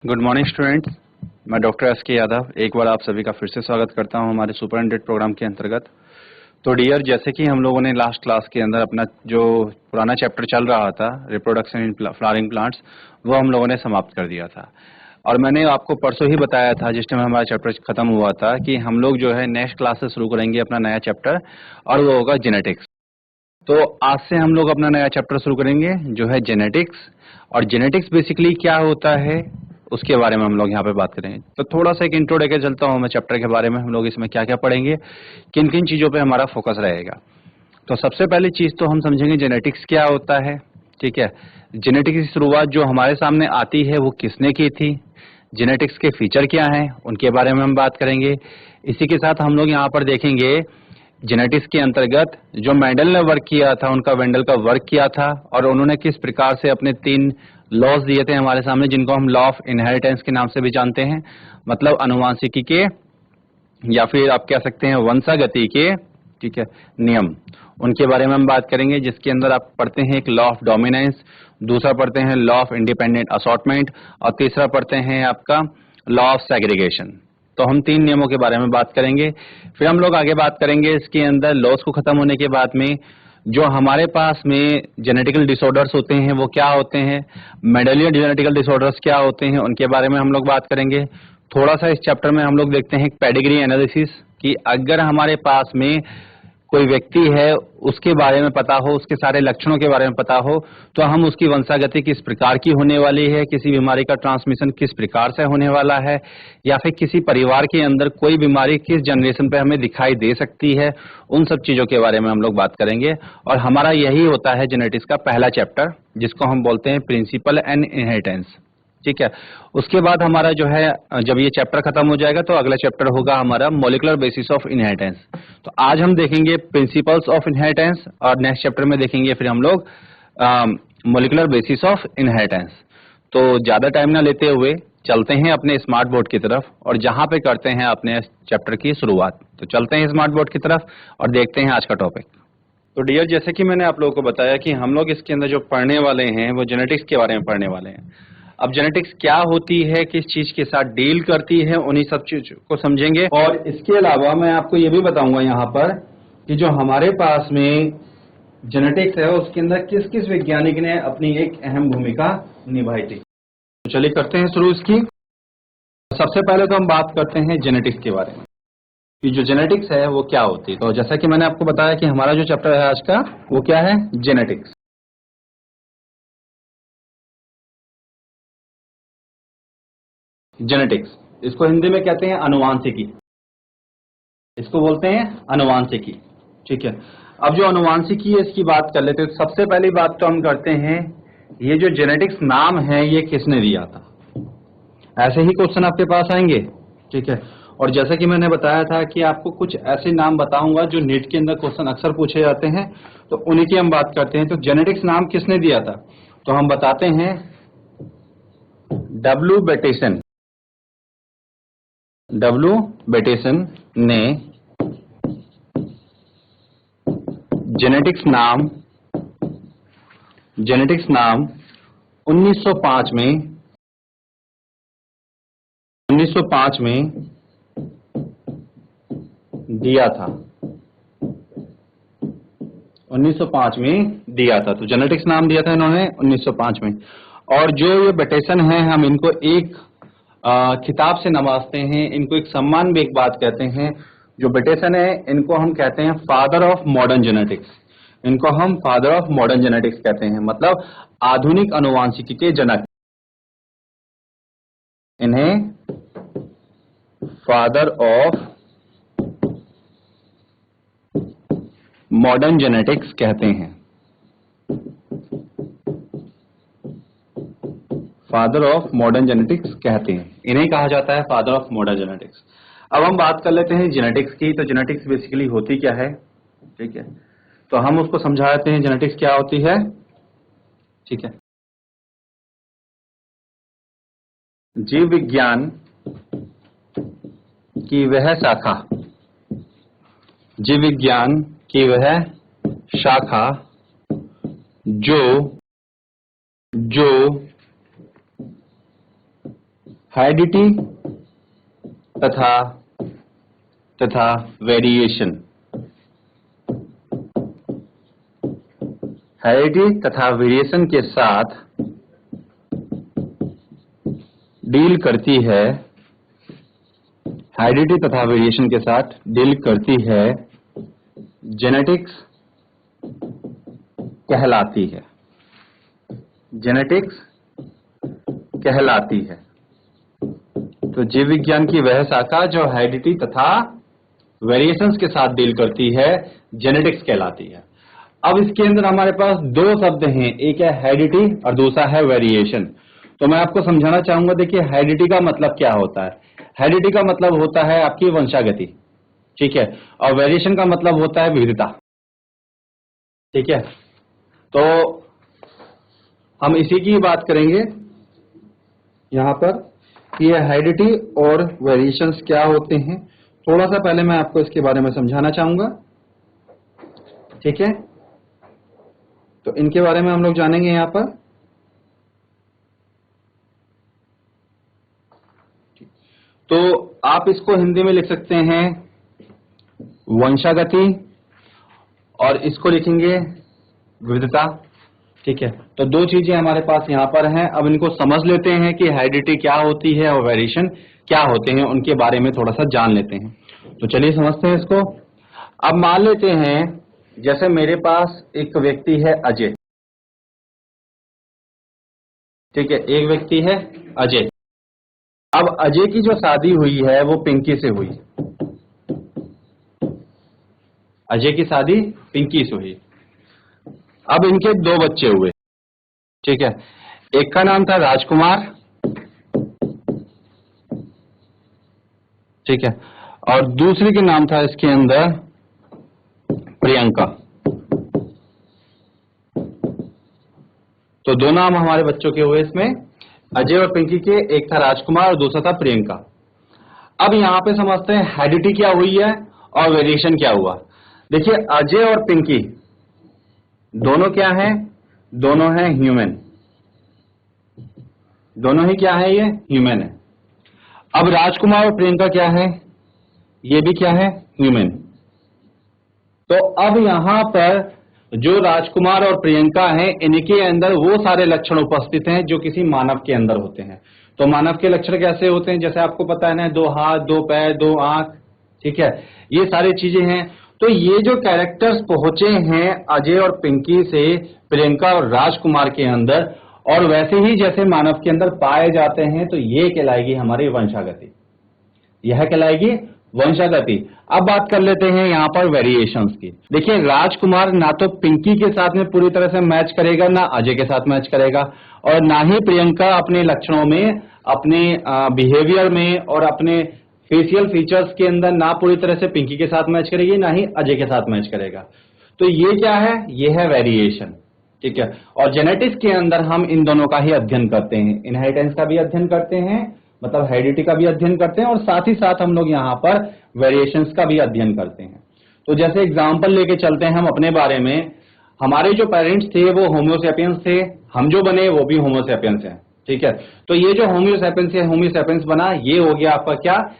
Good morning students, मैं doctor S के यादव एक बार आप सभी का फिर से स्वागत करता हूं हमारे सुपरिटेंडेंट प्रोग्राम के अंतर्गत। तो डियर, जैसे कि हम लोगों ने लास्ट क्लास के अंदर अपना जो पुराना चैप्टर चल रहा था रिप्रोडक्शन इन फ्लावरिंग प्लांट्स, वो हम लोगों ने समाप्त कर दिया था। और मैंने आपको परसों ही बताया था जिस टाइम हमारा चैप्टर खत्म हुआ था कि हम लोग जो है नेक्स्ट क्लास से शुरू करेंगे अपना नया चैप्टर, और वो होगा जेनेटिक्स। तो आज से हम लोग अपना नया चैप्टर शुरू करेंगे जो है जेनेटिक्स। और जेनेटिक्स बेसिकली क्या होता है उसके बारे में हम लोग यहाँ पे बात करेंगे। तो थोड़ा सा एक इंट्रो देकर चलता हूँ मैं चैप्टर के बारे में, हम लोग इसमें क्या क्या पढ़ेंगे, किन किन चीजों पे हमारा फोकस रहेगा। तो सबसे पहली चीज तो हम समझेंगे जेनेटिक्स क्या होता है। ठीक है, जेनेटिक्स की शुरुआत जो हमारे सामने आती है वो किसने की थी, जेनेटिक्स के फीचर क्या हैं उनके बारे में हम बात करेंगे। इसी के साथ हम लोग यहाँ पर देखेंगे जेनेटिक्स के अंतर्गत जो मेंडल ने वर्क किया था, उनका वेंडल का वर्क किया था, और उन्होंने किस प्रकार से अपने 3 लॉज दिए थे हमारे सामने, जिनको हम लॉ ऑफ इनहेरिटेंस के नाम से भी जानते हैं, मतलब अनुवांशिकी के या फिर आप कह सकते हैं वंशागति के, ठीक है, नियम। उनके बारे में हम बात करेंगे, जिसके अंदर आप पढ़ते हैं एक लॉ ऑफ डोमिनेंस, दूसरा पढ़ते हैं लॉ ऑफ इंडिपेंडेंट असॉर्टमेंट, और तीसरा पढ़ते हैं आपका लॉ ऑफ सेग्रीगेशन। तो हम 3 नियमों के बारे में बात करेंगे। फिर हम लोग आगे बात करेंगे इसके अंदर लॉस को खत्म होने के बाद में जो हमारे पास में जेनेटिकल डिसऑर्डर्स होते हैं वो क्या होते हैं, मेंडेलियन जेनेटिकल डिसऑर्डर्स क्या होते हैं, उनके बारे में हम लोग बात करेंगे। थोड़ा सा इस चैप्टर में हम लोग देखते हैं पेडिग्री एनालिसिस, कि अगर हमारे पास में कोई व्यक्ति है उसके बारे में पता हो, उसके सारे लक्षणों के बारे में पता हो, तो हम उसकी वंशागति किस प्रकार की होने वाली है, किसी बीमारी का ट्रांसमिशन किस प्रकार से होने वाला है, या फिर किसी परिवार के अंदर कोई बीमारी किस जनरेशन पे हमें दिखाई दे सकती है, उन सब चीजों के बारे में हम लोग बात करेंगे। और हमारा यही होता है जेनेटिक्स का पहला चैप्टर, जिसको हम बोलते हैं प्रिंसिपल एंड इनहेरिटेंस। ठीक है, उसके बाद हमारा जो है जब ये चैप्टर खत्म हो जाएगा तो अगला चैप्टर होगा हमारा मॉलिक्यूलर बेसिस ऑफ इनहेरिटेंस। तो आज हम देखेंगे प्रिंसिपल्स ऑफ इनहेरिटेंस, और नेक्स्ट चैप्टर में देखेंगे फिर हम लोग मॉलिक्यूलर बेसिस ऑफ इनहेरिटेंस। तो ज्यादा टाइम ना लेते हुए चलते हैं अपने स्मार्ट बोर्ड की तरफ, और जहां पे करते हैं अपने चैप्टर की शुरुआत। तो चलते हैं स्मार्ट बोर्ड की तरफ और देखते हैं आज का टॉपिक। तो डियर, जैसे कि मैंने आप लोगों को बताया कि हम लोग इसके अंदर जो पढ़ने वाले हैं वो जेनेटिक्स के बारे में पढ़ने वाले हैं। अब जेनेटिक्स क्या होती है, किस चीज के साथ डील करती है, उन्हीं सब चीज को समझेंगे। और इसके अलावा मैं आपको ये भी बताऊंगा यहाँ पर कि जो हमारे पास में जेनेटिक्स है उसके अंदर किस किस वैज्ञानिक ने अपनी एक अहम भूमिका निभाई थी। तो चलिए करते हैं शुरू इसकी। सबसे पहले तो हम बात करते हैं जेनेटिक्स के बारे में कि जो जेनेटिक्स है वो क्या होती है। तो जैसा कि मैंने आपको बताया कि हमारा जो चैप्टर है आज का वो क्या है, जेनेटिक्स। जेनेटिक्स, इसको हिंदी में कहते हैं अनुवांशिकी, इसको बोलते हैं अनुवांशिकी। ठीक है, अब जो अनुवांशिकी है इसकी बात कर लेते हैं। सबसे पहली बात तो हम करते हैं, ये जो जेनेटिक्स नाम है ये किसने दिया था। ऐसे ही क्वेश्चन आपके पास आएंगे। ठीक है, और जैसा कि मैंने बताया था कि आपको कुछ ऐसे नाम बताऊंगा जो नीट के अंदर क्वेश्चन अक्सर पूछे जाते हैं, तो उन्हीं की हम बात करते हैं। तो जेनेटिक्स नाम किसने दिया था, तो हम बताते हैं डब्ल्यू बेटेसन। डब्ल्यू बेटेसन ने जेनेटिक्स नाम 1905 में दिया था। 1905 में दिया था, तो जेनेटिक्स नाम दिया था इन्होंने 1905 में। और जो ये बेटेसन है हम इनको एक खिताब से नवाजते हैं, इनको एक सम्मान भी एक बात कहते हैं। जो बेटेसन है इनको हम कहते हैं फादर ऑफ मॉडर्न जेनेटिक्स। इनको हम फादर ऑफ मॉडर्न जेनेटिक्स कहते हैं, मतलब आधुनिक अनुवांशिकी के जनक। इन्हें फादर ऑफ मॉडर्न जेनेटिक्स कहते हैं। फादर ऑफ मॉडर्न जेनेटिक्स कहते हैं, इन्हें कहा जाता है फादर ऑफ मॉडर्न जेनेटिक्स। अब हम बात कर लेते हैं जेनेटिक्स की। तो जेनेटिक्स बेसिकली होती क्या है, ठीक है, तो हम उसको समझाते हैं जेनेटिक्स क्या होती है। ठीक है, जीव विज्ञान की वह शाखा, जीव विज्ञान की वह शाखा जो हेरिडिटी तथा वेरिएशन, हेरिडिटी तथा वेरिएशन के साथ डील करती है, हेरिडिटी तथा वेरिएशन के साथ डील करती है, जेनेटिक्स कहलाती है, जेनेटिक्स कहलाती है। तो जीव विज्ञान की वह शाखा जो हेरिडिटी तथा वेरिएशंस के साथ डील करती है, जेनेटिक्स कहलाती है। अब इसके अंदर हमारे पास दो शब्द हैं, एक है हेरिडिटी और दूसरा है वेरिएशन। तो मैं आपको समझाना चाहूंगा, देखिए हेरिडिटी का मतलब क्या होता है। हेरिडिटी का मतलब होता है आपकी वंशागति, ठीक है, और वेरिएशन का मतलब होता है विविधता, ठीक है। तो हम इसी की बात करेंगे यहां पर कि ये हेरिडिटी और वेरिएशंस क्या होते हैं। थोड़ा सा पहले मैं आपको इसके बारे में समझाना चाहूंगा, ठीक है। तो इनके बारे में हम लोग जानेंगे यहां पर। तो आप इसको हिंदी में लिख सकते हैं वंशागति और इसको लिखेंगे विविधता, ठीक है। तो दो चीजें हमारे पास यहां पर हैं। अब इनको समझ लेते हैं कि हेरिडिटी क्या होती है और वेरिएशन क्या होते हैं, उनके बारे में थोड़ा सा जान लेते हैं। तो चलिए समझते हैं इसको। अब मान लेते हैं जैसे मेरे पास एक व्यक्ति है अजय, ठीक है, एक व्यक्ति है अजय। अब अजय की जो शादी हुई है वो पिंकी से हुई, अजय की शादी पिंकी से हुई। अब इनके दो बच्चे हुए, ठीक है, एक का नाम था राजकुमार, ठीक है, और दूसरे के नाम था इसके अंदर प्रियंका। तो दो नाम हमारे बच्चों के हुए इसमें, अजय और पिंकी के, एक था राजकुमार और दूसरा था प्रियंका। अब यहां पे समझते हैं हेरिडिटी क्या हुई है और वेरिएशन क्या हुआ। देखिए अजय और पिंकी दोनों क्या हैं, दोनों हैं ह्यूमन, दोनों ही क्या है, ये ह्यूमन है। अब राजकुमार और प्रियंका क्या है, ये भी क्या है, ह्यूमन। तो अब यहां पर जो राजकुमार और प्रियंका हैं, इनके अंदर वो सारे लक्षण उपस्थित हैं जो किसी मानव के अंदर होते हैं। तो मानव के लक्षण कैसे होते हैं, जैसे आपको पता है ना, दो हाथ, दो पैर, दो आंख, ठीक है, ये सारी चीजें हैं। तो ये जो कैरेक्टर्स पहुंचे हैं अजय और पिंकी से प्रियंका और राजकुमार के अंदर, और वैसे ही जैसे मानव के अंदर पाए जाते हैं, तो ये कहलाएगी हमारी वंशागति, यह कहलाएगी वंशागति। अब बात कर लेते हैं यहां पर वेरिएशंस की। देखिए राजकुमार ना तो पिंकी के साथ में पूरी तरह से मैच करेगा, ना अजय के साथ मैच करेगा, और ना ही प्रियंका अपने लक्षणों में, अपने बिहेवियर में और अपने फेशियल फीचर्स के अंदर ना पूरी तरह से पिंकी के साथ मैच करेगी, ना ही अजय के साथ मैच करेगा। तो ये क्या है, ये है वेरिएशन, ठीक है। और जेनेटिक्स के अंदर हम इन दोनों का ही अध्ययन करते हैं, इनहेरिटेंस का भी अध्ययन करते हैं, मतलब हेरिडिटी का भी अध्ययन करते हैं, और साथ ही साथ हम लोग यहाँ पर वेरिएशंस का भी अध्ययन करते हैं। तो जैसे एग्जांपल लेके चलते हैं हम अपने बारे में, हमारे जो पेरेंट्स थे वो होमोसेपियंस थे, हम जो बने वो भी होमोसेपियंस हैं, ठीक है। तो ये जो होमोसेपियंस बना, ये हो गया आपका क्या,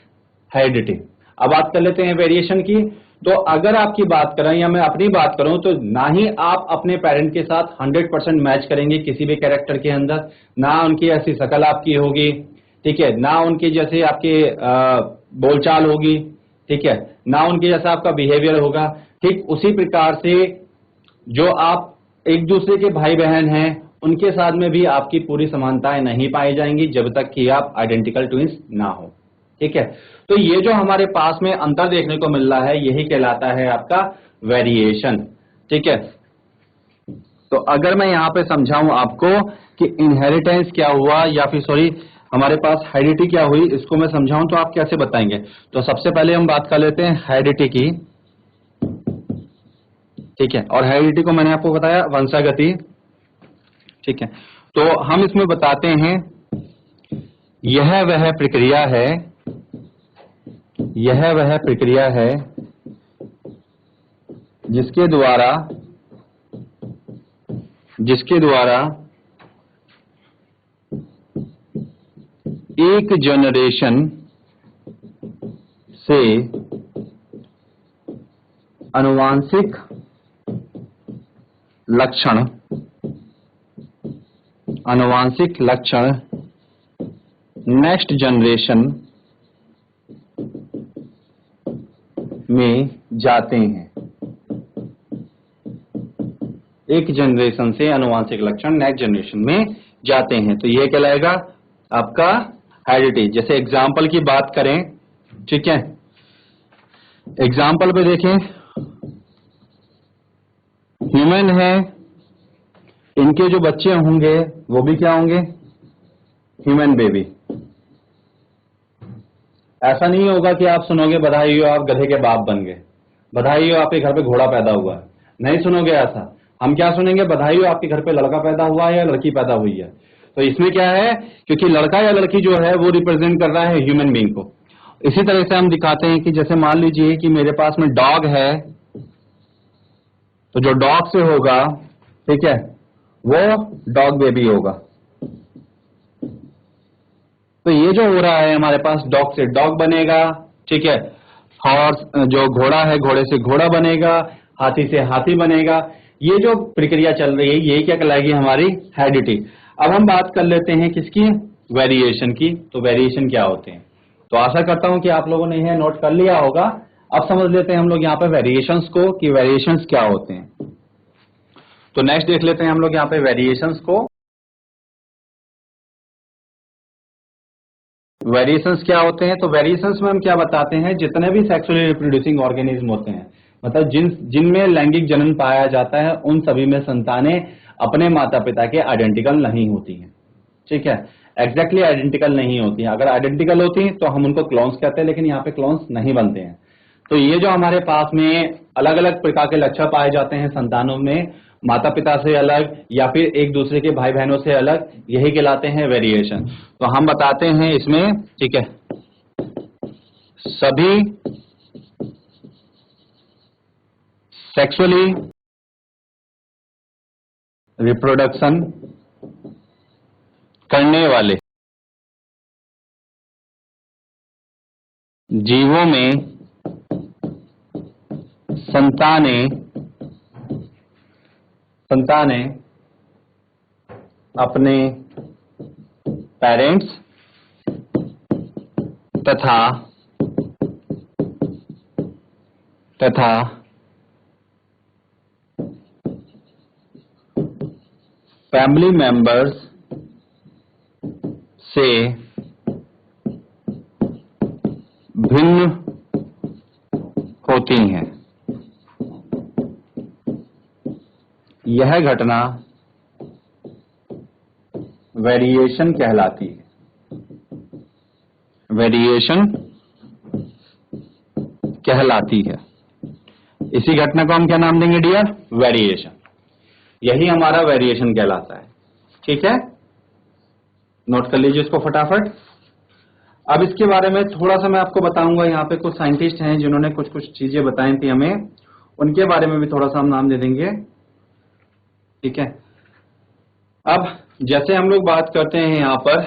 हेरिडिटी। अब बात कर लेते हैं वेरिएशन की। तो अगर आपकी बात करें या मैं अपनी बात करूं, तो ना ही आप अपने पेरेंट के साथ 100% मैच करेंगे किसी भी कैरेक्टर के अंदर, ना उनकी ऐसी शकल आपकी होगी, ठीक है, ना उनकी जैसे आपके बोलचाल होगी, ठीक है, ना उनके जैसा आपका बिहेवियर होगा। ठीक उसी प्रकार से जो आप एक दूसरे के भाई बहन हैं, उनके साथ में भी आपकी पूरी समानताएं नहीं पाई जाएंगी जब तक कि आप आइडेंटिकल ट्विंस ना हो, ठीक है। तो ये जो हमारे पास में अंतर देखने को मिल रहा है, यही कहलाता है आपका वेरिएशन, ठीक है। तो अगर मैं यहां पे समझाऊं आपको कि इनहेरिटेंस क्या हुआ, या फिर सॉरी हमारे पास हेरिडिटी क्या हुई, इसको मैं समझाऊं तो आप कैसे बताएंगे। तो सबसे पहले हम बात कर लेते हैं हेरिडिटी की, ठीक है, और हेरिडिटी को मैंने आपको बताया वंशागति, ठीक है। तो हम इसमें बताते हैं यह वह प्रक्रिया है, यह वह प्रक्रिया है जिसके द्वारा एक जनरेशन से आनुवांशिक लक्षण नेक्स्ट जनरेशन में जाते हैं। एक जनरेशन से आनुवांशिक लक्षण नेक्स्ट जनरेशन में जाते हैं, तो यह कहलाएगा आपका हेरिडिटी। जैसे एग्जाम्पल की बात करें, ठीक है, एग्जाम्पल पे देखें, ह्यूमन है, इनके जो बच्चे होंगे वो भी क्या होंगे, ह्यूमन बेबी। ऐसा नहीं होगा कि आप सुनोगे बधाई हो आप गधे के बाप बन गए, बधाई हो आपके घर पे घोड़ा पैदा हुआ है, नहीं सुनोगे ऐसा। हम क्या सुनेंगे, बधाई हो आपके घर पे लड़का पैदा हुआ है या लड़की पैदा हुई है। तो इसमें क्या है, क्योंकि लड़का या लड़की जो है वो रिप्रेजेंट कर रहा है ह्यूमन बीइंग को। इसी तरह से हम दिखाते हैं कि जैसे मान लीजिए कि मेरे पास में डॉग है, तो जो डॉग से होगा, ठीक है, वो डॉग बेबी होगा। तो ये जो हो रहा है हमारे पास, डॉग से डॉग बनेगा, ठीक है, हॉर्स जो घोड़ा है घोड़े से घोड़ा बनेगा, हाथी से हाथी बनेगा। ये जो प्रक्रिया चल रही है ये क्या कहलाएगी, हमारी हेरिडिटी। अब हम बात कर लेते हैं किसकी, वेरिएशन की। तो वेरिएशन क्या होते हैं, तो आशा करता हूं कि आप लोगों ने यह नोट कर लिया होगा। अब समझ लेते हैं हम लोग यहाँ पे वेरिएशंस को कि वेरिएशंस क्या होते हैं। तो नेक्स्ट देख लेते हैं हम लोग यहाँ पे वेरिएशंस को। वेरिएशंस क्या होते हैं, तो वेरिएशंस में हम क्या बताते हैं, जितने भी सेक्सुअली रिप्रोड्यूसिंग ऑर्गेनिज्म होते हैं, मतलब जिनमें लैंगिक जनन पाया जाता है, उन सभी में संतानें अपने माता पिता के आइडेंटिकल नहीं होती हैं। ठीक है, एग्जैक्टली आइडेंटिकल नहीं होती हैं। अगर आइडेंटिकल होती हैं तो हम उनको क्लोन्स कहते हैं, लेकिन यहाँ पे क्लोन्स नहीं बनते हैं। तो ये जो हमारे पास में अलग अलग प्रकार के लक्षण पाए जाते हैं संतानों में, माता पिता से अलग या फिर एक दूसरे के भाई बहनों से अलग, यही कहलाते हैं वेरिएशन। तो हम बताते हैं इसमें, ठीक है, सभी सेक्सुअली रिप्रोडक्शन करने वाले जीवों में संतानें अपने पेरेंट्स तथा फैमिली मेंबर्स से भिन्न होती हैं। यह घटना वेरिएशन कहलाती है। वेरिएशन कहलाती है। इसी घटना को हम क्या नाम देंगे डियर, वेरिएशन। यही हमारा वेरिएशन कहलाता है। ठीक है, नोट कर लीजिए इसको फटाफट। अब इसके बारे में थोड़ा सा मैं आपको बताऊंगा। यहाँ पे कुछ साइंटिस्ट हैं जिन्होंने कुछ कुछ चीजें बताई थी हमें, उनके बारे में भी थोड़ा सा हम नाम दे देंगे। ठीक है, अब जैसे हम लोग बात करते हैं, यहाँ पर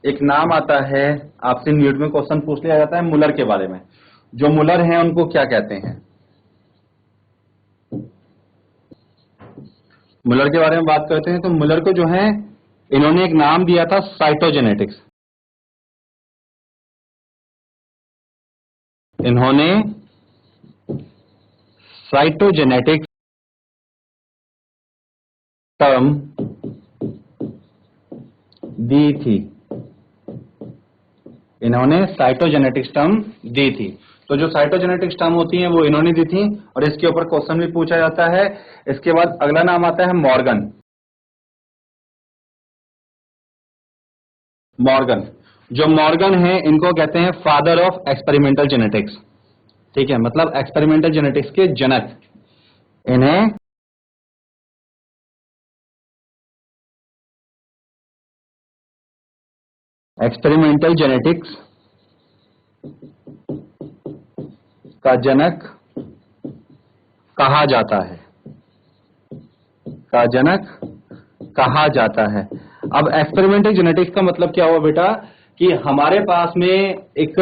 एक नाम आता है, आपसे न्यूट में क्वेश्चन पूछ लिया जाता है मुलर के बारे में। जो मुलर हैं उनको क्या कहते हैं, मुलर के बारे में बात करते हैं। तो मुलर को जो है इन्होंने एक नाम दिया था साइटोजेनेटिक्स। इन्होंने साइटोजेनेटिक्स टर्म दी थी। इन्होंने साइटोजेनेटिक्स टर्म दी थी। तो जो साइटोजेनेटिक्स टर्म होती हैं वो इन्होंने दी थी, और इसके ऊपर क्वेश्चन भी पूछा जाता है। इसके बाद अगला नाम आता है मॉर्गन। मॉर्गन, जो मॉर्गन है इनको कहते हैं फादर ऑफ एक्सपेरिमेंटल जेनेटिक्स। ठीक है, मतलब एक्सपेरिमेंटल जेनेटिक्स के जनक। इन्हें एक्सपेरिमेंटल जेनेटिक्स का जनक कहा जाता है, का जनक कहा जाता है। अब एक्सपेरिमेंटल जेनेटिक्स का मतलब क्या हुआ बेटा, कि हमारे पास में एक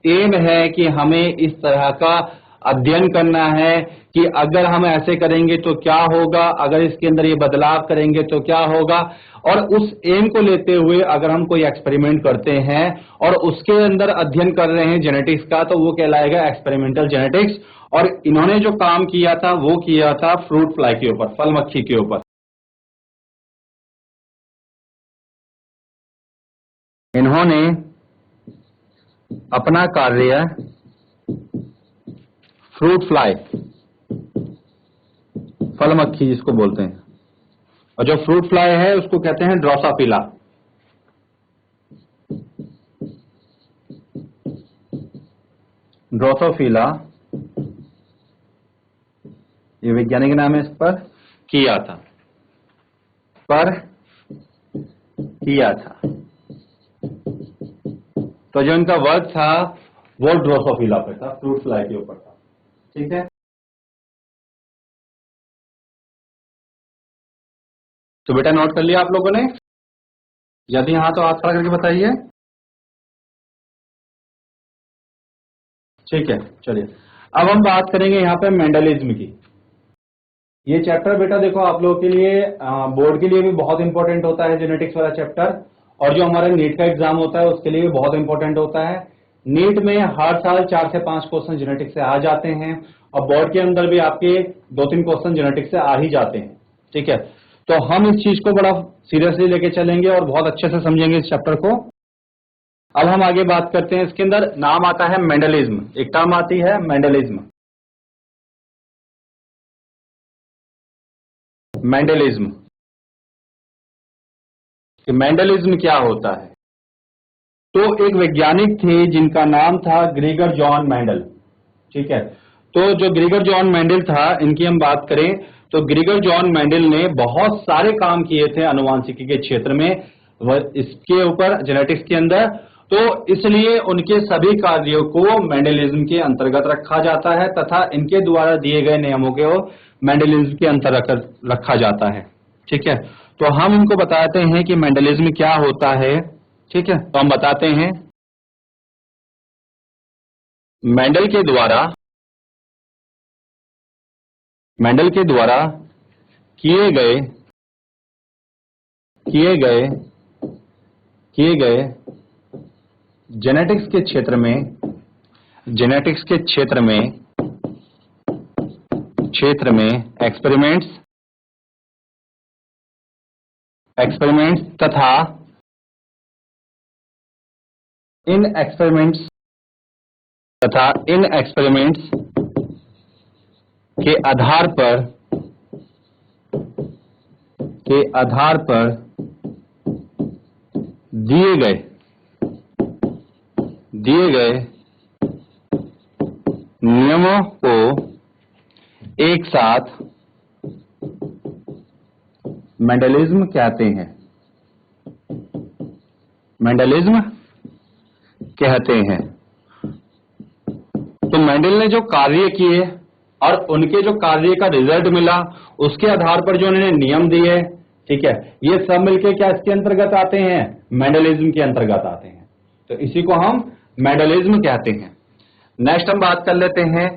एम है कि हमें इस तरह का अध्ययन करना है कि अगर हम ऐसे करेंगे तो क्या होगा, अगर इसके अंदर ये बदलाव करेंगे तो क्या होगा। और उस एम को लेते हुए अगर हम कोई एक्सपेरिमेंट करते हैं और उसके अंदर अध्ययन कर रहे हैं जेनेटिक्स का, तो वो कहलाएगा एक्सपेरिमेंटल जेनेटिक्स। और इन्होंने जो काम किया था वो किया था फ्रूट फ्लाई के ऊपर, फल मक्खी के ऊपर। इन्होंने अपना कार्य फ्रूट फ्लाई, फल मक्खी जिसको बोलते हैं, और जो फ्रूट फ्लाई है उसको कहते हैं ड्रोसोफिला। ड्रोसोफिला ये वैज्ञानिक नाम है, इस पर किया था, तो जो इनका वर्क था वो ड्रोसोफिला पे था, फ्रूट फ्लाई के ऊपर था। ठीक है, तो बेटा नोट कर लिया आप लोगों ने? यदि हाँ तो हाथ खड़ा करके बताइए। ठीक है, चलिए अब हम बात करेंगे यहाँ पे मेंडलिज्म की। ये चैप्टर बेटा देखो आप लोगों के लिए बोर्ड के लिए भी बहुत इंपॉर्टेंट होता है, जेनेटिक्स वाला चैप्टर। और जो हमारा नीट का एग्जाम होता है उसके लिए भी बहुत इंपॉर्टेंट होता है। नीट में हर साल 4 से 5 क्वेश्चन जेनेटिक्स से आ जाते हैं, और बोर्ड के अंदर भी आपके 2-3 क्वेश्चन जेनेटिक्स से आ ही जाते हैं। ठीक है, तो हम इस चीज को बड़ा सीरियसली लेके चलेंगे और बहुत अच्छे से समझेंगे इस चैप्टर को। अब हम आगे बात करते हैं। इसके अंदर नाम आता है मेंडलिज्म, एक टर्म आती है मेंडलिज्म। मेंडलिज्म, कि मेंडलिज्म क्या होता है। तो एक वैज्ञानिक थे जिनका नाम था ग्रीगर जॉन मेंडल। ठीक है, तो जो ग्रीगर जॉन मेंडल था, इनकी हम बात करें तो ग्रीगर जॉन मेंडल ने बहुत सारे काम किए थे आनुवांशिकी के क्षेत्र में, इसके ऊपर जेनेटिक्स के अंदर। तो इसलिए उनके सभी कार्यों को मेंडलिज्म के अंतर्गत रखा जाता है, तथा इनके द्वारा दिए गए नियमों को मेंडलिज्म के अंतर्गत रखा जाता है। ठीक है, तो हम इनको बताते हैं कि मेंडलिज्म क्या होता है। ठीक है, तो हम बताते हैं मेंडल के द्वारा किए गए जेनेटिक्स के क्षेत्र में एक्सपेरिमेंट्स तथा इन एक्सपेरिमेंट्स के आधार पर दिए गए नियमों को एक साथ मेंडलिज्म कहते हैं। तो मेंडल ने जो कार्य किए और उनके जो कार्य का रिजल्ट मिला, उसके आधार पर जो उन्होंने नियम दिए, ठीक है, ये सब मिलके क्या इसके अंतर्गत आते हैं? मेंडलिज्म के अंतर्गत आते हैं। तो इसी को हम मेंडलिज्म कहते हैं। नेक्स्ट हम बात कर लेते हैं।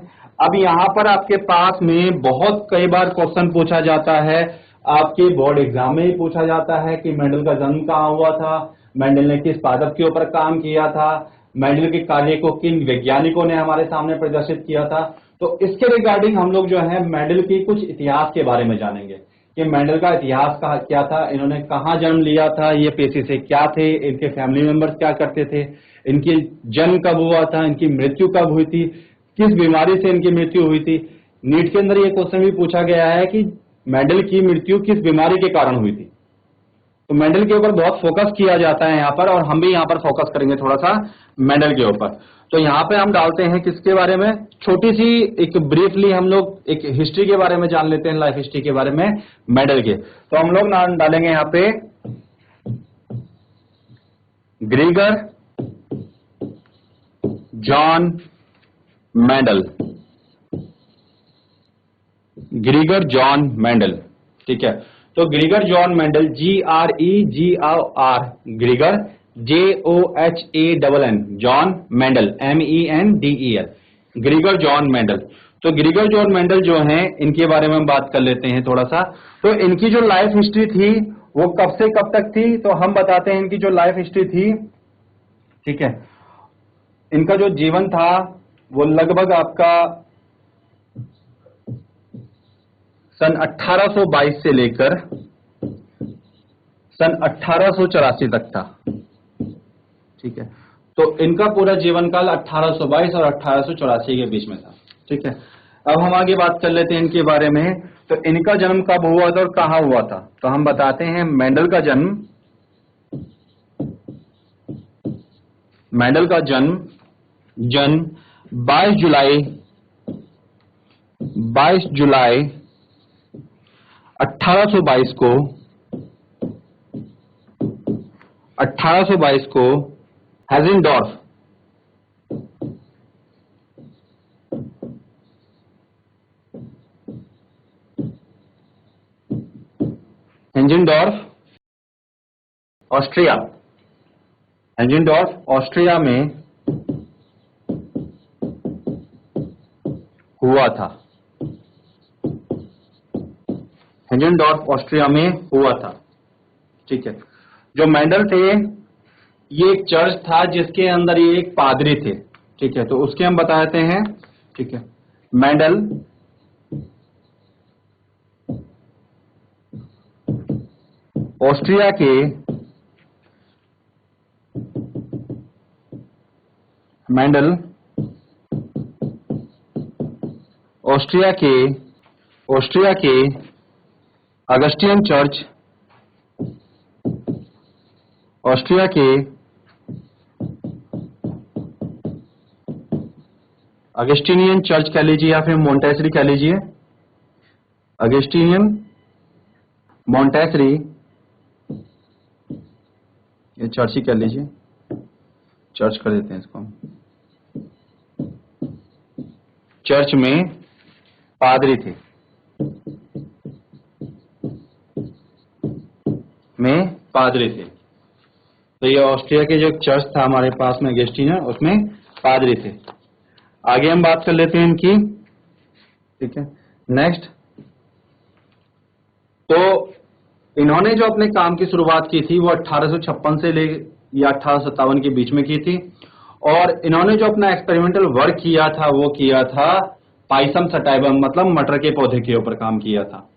अब यहां पर आपके पास में बहुत कई बार क्वेश्चन पूछा जाता है, आपके बोर्ड एग्जाम में ही पूछा जाता है कि मेंडल का जन्म कहां हुआ था, मेंडल ने किस पादप के ऊपर काम किया था, मेंडल के कार्य को किन वैज्ञानिकों ने हमारे सामने प्रदर्शित किया था। तो इसके रिगार्डिंग हम लोग जो है मेंडल की कुछ इतिहास के बारे में जानेंगे कि मेंडल का इतिहास क्या था, इन्होंने कहां जन्म लिया था, ये पेशे से क्या थे, इनके फैमिली मेंबर्स क्या करते थे, इनकी जन्म कब हुआ था, इनकी मृत्यु कब हुई थी, किस बीमारी से इनकी मृत्यु हुई थी। नीट के अंदर ये क्वेश्चन भी पूछा गया है कि मेंडल की मृत्यु किस बीमारी के कारण हुई थी। तो मेंडल के ऊपर बहुत फोकस किया जाता है यहाँ पर, और हम भी यहाँ पर फोकस करेंगे थोड़ा सा मेंडल के ऊपर। तो यहाँ पे हम डालते हैं किसके बारे में, छोटी सी एक ब्रीफली हम लोग एक हिस्ट्री के बारे में जान लेते हैं, लाइफ हिस्ट्री के बारे में मेंडल के। तो हम लोग नाम डालेंगे यहाँ पे ग्रीगर जॉन मेंडल। ग्रीगर जॉन मेंडल, ठीक है। तो ग्रीगर John Mendel, GREGOR, ग्रीगर JOHANN, John Mendel, MENDEL, ग्रीगर John Mendel. तो ग्रीगर जॉन मेंडल जो हैं, इनके बारे में हम बात कर लेते हैं थोड़ा सा। तो इनकी जो लाइफ हिस्ट्री थी वो कब से कब तक थी, तो हम बताते हैं इनकी जो लाइफ हिस्ट्री थी, ठीक है। इनका जो जीवन था वो लगभग आपका सन 1822 से लेकर सन 1884 तक था, ठीक है। तो इनका पूरा जीवन काल 1822 और 1884 के बीच में था, ठीक है। अब हम आगे बात कर लेते हैं इनके बारे में। तो इनका जन्म कब हुआ था और कहां हुआ था, तो हम बताते हैं मेंडल का जन्म 22 जुलाई 1822 को हेजेनडॉर्फ ऑस्ट्रिया, हेंजेनडॉर्फ ऑस्ट्रिया में हुआ था, हेंजेनडॉर्फ ऑस्ट्रिया में हुआ था, ठीक है। जो मेंडल थे ये एक चर्च था जिसके अंदर ये एक पादरी थे, ठीक है। तो उसके हम बताते हैं, ठीक है। मेंडल ऑस्ट्रिया के ऑस्ट्रिया के अगस्टियन चर्च, ऑस्ट्रिया के अगस्टिनियन चर्च कह लीजिए या फिर मोंटेसरी कह लीजिए, अगस्टिनियन मोंटेसरी, ये चर्च ही कह लीजिए, चर्च कर देते हैं इसको हम। चर्च में पादरी थे, तो ये ऑस्ट्रिया के जो चर्च था हमारे पास में अगस्टिनियन, उसमें पादरी थे। आगे हम बात कर लेते हैं इनकी, ठीक है। नेक्स्ट, तो इन्होंने जो अपने काम की शुरुआत की थी वो 1856 से ले या 1857 के बीच में की थी, और इन्होंने जो अपना एक्सपेरिमेंटल वर्क किया था वो किया था पाइसम सटाइवम, मतलब मटर के पौधे के ऊपर काम किया था,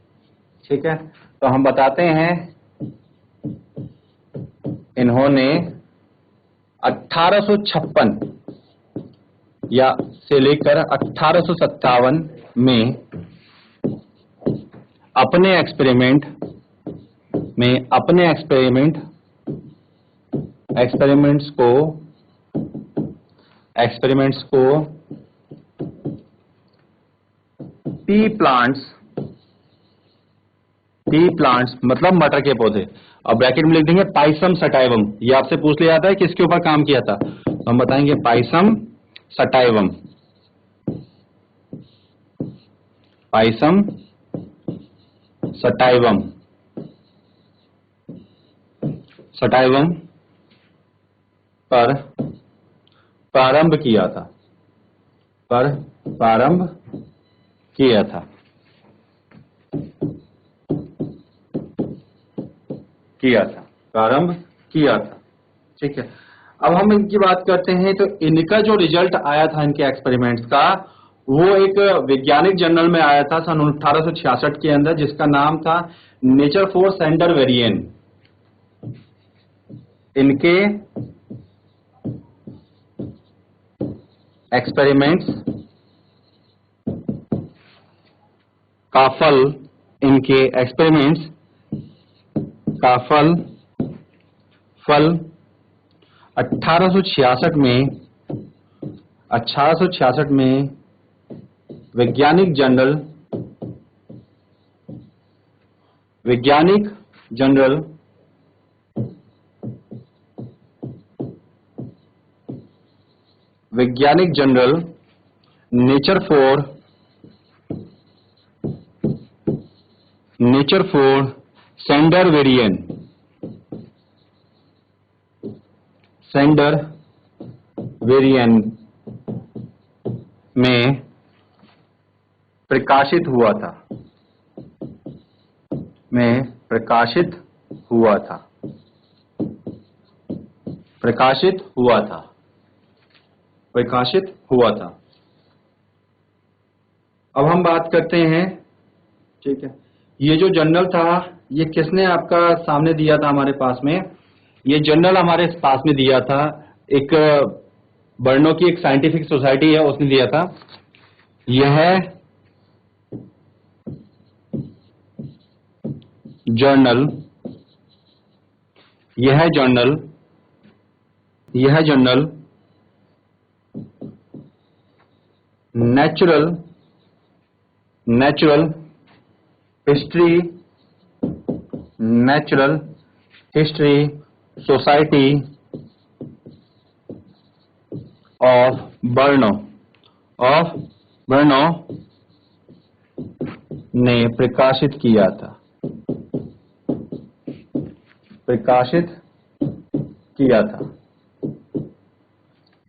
ठीक है। तो हम बताते हैं इन्होंने 1856 या से लेकर 1857 में अपने एक्सपेरिमेंट्स को पी प्लांट्स मतलब मटर के पौधे, और ब्रैकेट में लिख देंगे पाइसम सटाइवम। ये आपसे पूछ लिया जाता है किसके ऊपर काम किया था, तो हम बताएंगे पाइसम सटाइवम, पर प्रारंभ किया था, ठीक है। अब हम इनकी बात करते हैं, तो इनका जो रिजल्ट आया था इनके एक्सपेरिमेंट्स का, वो एक वैज्ञानिक जर्नल में आया था सन 1866 के अंदर, जिसका नाम था नेचर फॉर सेंडर वेरिएन। इनके एक्सपेरिमेंट्स का फल 1866 में वैज्ञानिक जर्नल नेचर फॉर सेंडर वेरिएन सेंडर वेरिएंट में प्रकाशित हुआ था, प्रकाशित हुआ था। अब हम बात करते हैं, ठीक है, ये जो जर्नल था ये किसने आपका सामने दिया था हमारे पास में? ये जर्नल हमारे पास में दिया था एक बर्नो की एक साइंटिफिक सोसाइटी है, उसने दिया था। यह journal Natural History Society of Brno ने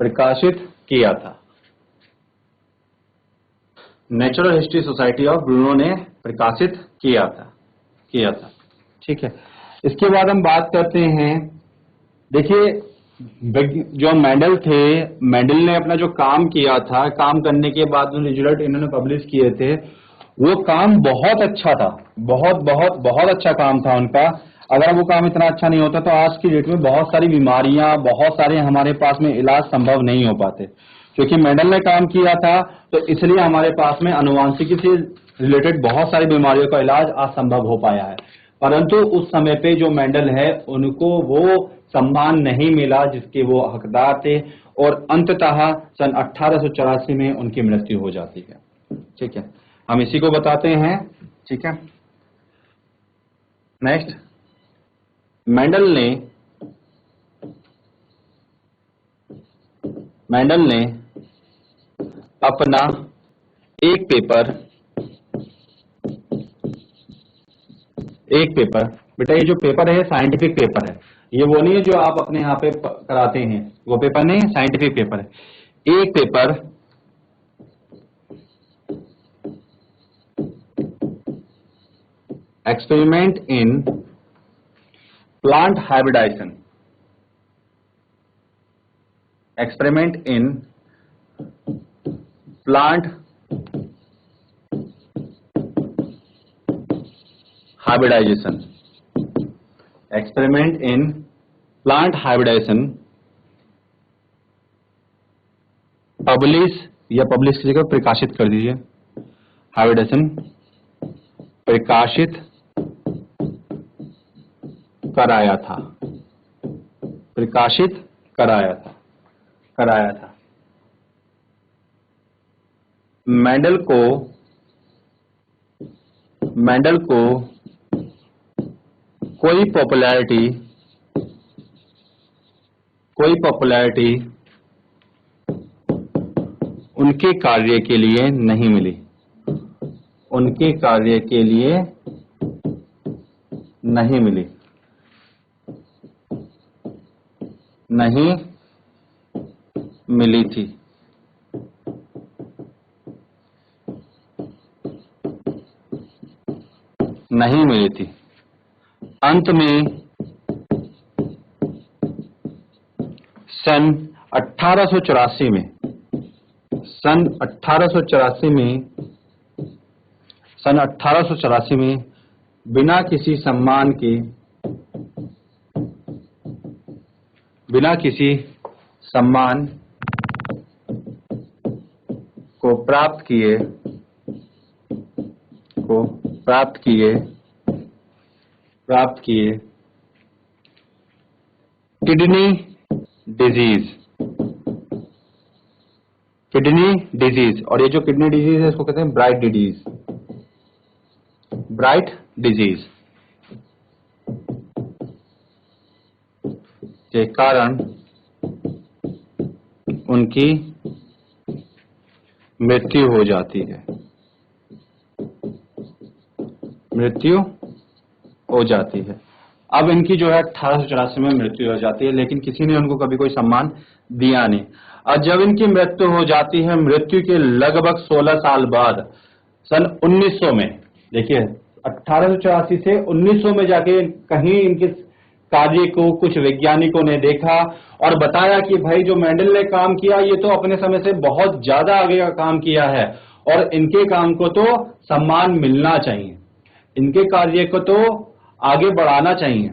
प्रकाशित किया था। Natural History Society of Bruno ने प्रकाशित किया था। ठीक है, इसके बाद हम बात करते हैं, देखिए जो मेंडल थे, मेंडल ने अपना जो काम किया था, काम करने के बाद जो रिजल्ट इन्होंने पब्लिश किए थे वो काम बहुत अच्छा था, बहुत अच्छा काम था उनका। अगर वो काम इतना अच्छा नहीं होता तो आज की डेट में बहुत सारी बीमारियां, बहुत सारे हमारे पास में इलाज संभव नहीं हो पाते। क्योंकि मेंडल ने काम किया था तो इसलिए हमारे पास में आनुवांशिकी से रिलेटेड बहुत सारी बीमारियों का इलाज आज संभव हो पाया है। परंतु उस समय पे जो मेंडल है उनको वो सम्मान नहीं मिला जिसके वो हकदार थे, और अंततः सन 1884 में उनकी मृत्यु हो जाती है। ठीक है, हम इसी को बताते हैं। ठीक है, नेक्स्ट, मेंडल ने अपना एक पेपर, बेटा ये जो पेपर है साइंटिफिक पेपर है, ये वो नहीं है जो आप अपने यहाँ पे कराते हैं, वो पेपर नहीं, साइंटिफिक पेपर है। एक paper experiment in plant hybridization, experiment in plant hybridization publish, या पब्लिश की जगह प्रकाशित कर दीजिए, हाइब्रिडाइजेशन प्रकाशित कराया था। मेंडल को कोई पॉपुलैरिटी उनके कार्य के लिए नहीं मिली, नहीं मिली थी। अंत में सन 1884 में बिना किसी सम्मान को प्राप्त किए किडनी डिजीज, और ये जो किडनी डिजीज है इसको कहते हैं ब्राइट डिजीज के कारण उनकी मृत्यु हो जाती है। अब इनकी जो है 1884 में मृत्यु हो जाती है, लेकिन किसी ने उनको कभी कोई सम्मान दिया नहीं। और जब इनकी मृत्यु हो जाती है, मृत्यु के लगभग 16 साल बाद सन 1900 में, देखिए 1884 से 1900 में जाके कहीं इनके कार्य को कुछ वैज्ञानिकों ने देखा और बताया कि भाई जो मेंडल ने काम किया ये तो अपने समय से बहुत ज्यादा आगे का काम किया है और इनके काम को तो सम्मान मिलना चाहिए, इनके कार्य को तो आगे बढ़ाना चाहिए।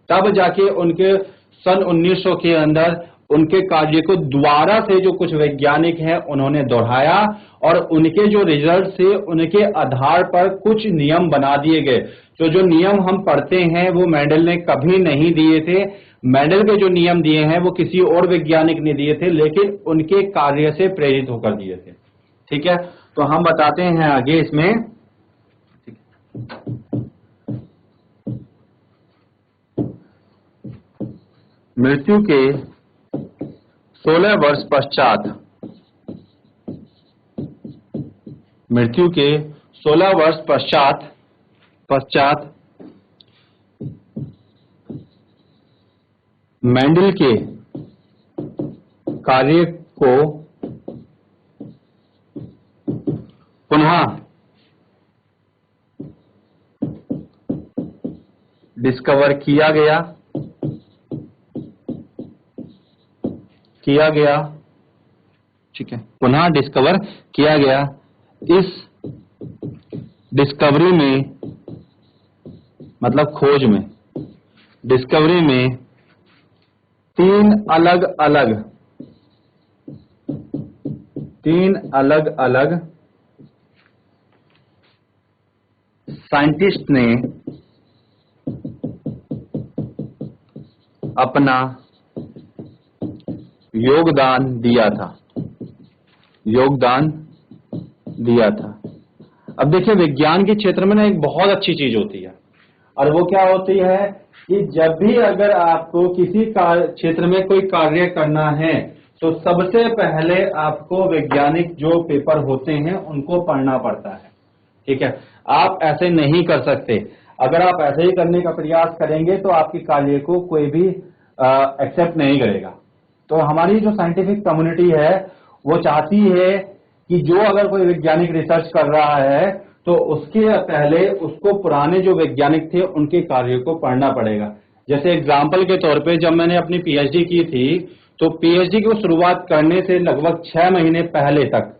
तब जाके उनके सन 1900 के अंदर उनके कार्य को दोबारा से जो कुछ वैज्ञानिक हैं उन्होंने दोहराया और उनके जो रिजल्ट थे उनके आधार पर कुछ नियम बना दिए गए। तो जो नियम हम पढ़ते हैं वो मेंडल ने कभी नहीं दिए थे। मेंडल के जो नियम दिए हैं वो किसी और वैज्ञानिक ने दिए थे, लेकिन उनके कार्य से प्रेरित होकर दिए थे। ठीक है, तो हम बताते हैं आगे इसमें। मृत्यु के 16 वर्ष पश्चात, मृत्यु के 16 वर्ष पश्चात मेंडल के कार्य को पुनः डिस्कवर किया गया, ठीक है, पुनः डिस्कवर किया गया। इस डिस्कवरी में मतलब खोज में, डिस्कवरी में तीन अलग अलग साइंटिस्ट ने अपना योगदान दिया था। अब देखिए विज्ञान के क्षेत्र में ना एक बहुत अच्छी चीज होती है, और वो क्या होती है कि जब भी अगर आपको किसी क्षेत्र में कोई कार्य करना है तो सबसे पहले आपको वैज्ञानिक जो पेपर होते हैं उनको पढ़ना पड़ता है। ठीक है, आप ऐसे नहीं कर सकते। अगर आप ऐसे ही करने का प्रयास करेंगे तो आपके कार्य को कोई भी एक्सेप्ट नहीं करेगा। तो हमारी जो साइंटिफिक कम्युनिटी है वो चाहती है कि जो अगर कोई वैज्ञानिक रिसर्च कर रहा है तो उसके पहले उसको पुराने जो वैज्ञानिक थे उनके कार्य को पढ़ना पड़ेगा। जैसे एग्जाम्पल के तौर पे जब मैंने अपनी पीएचडी की थी तो पीएचडी की शुरुआत करने से लगभग 6 महीने पहले तक,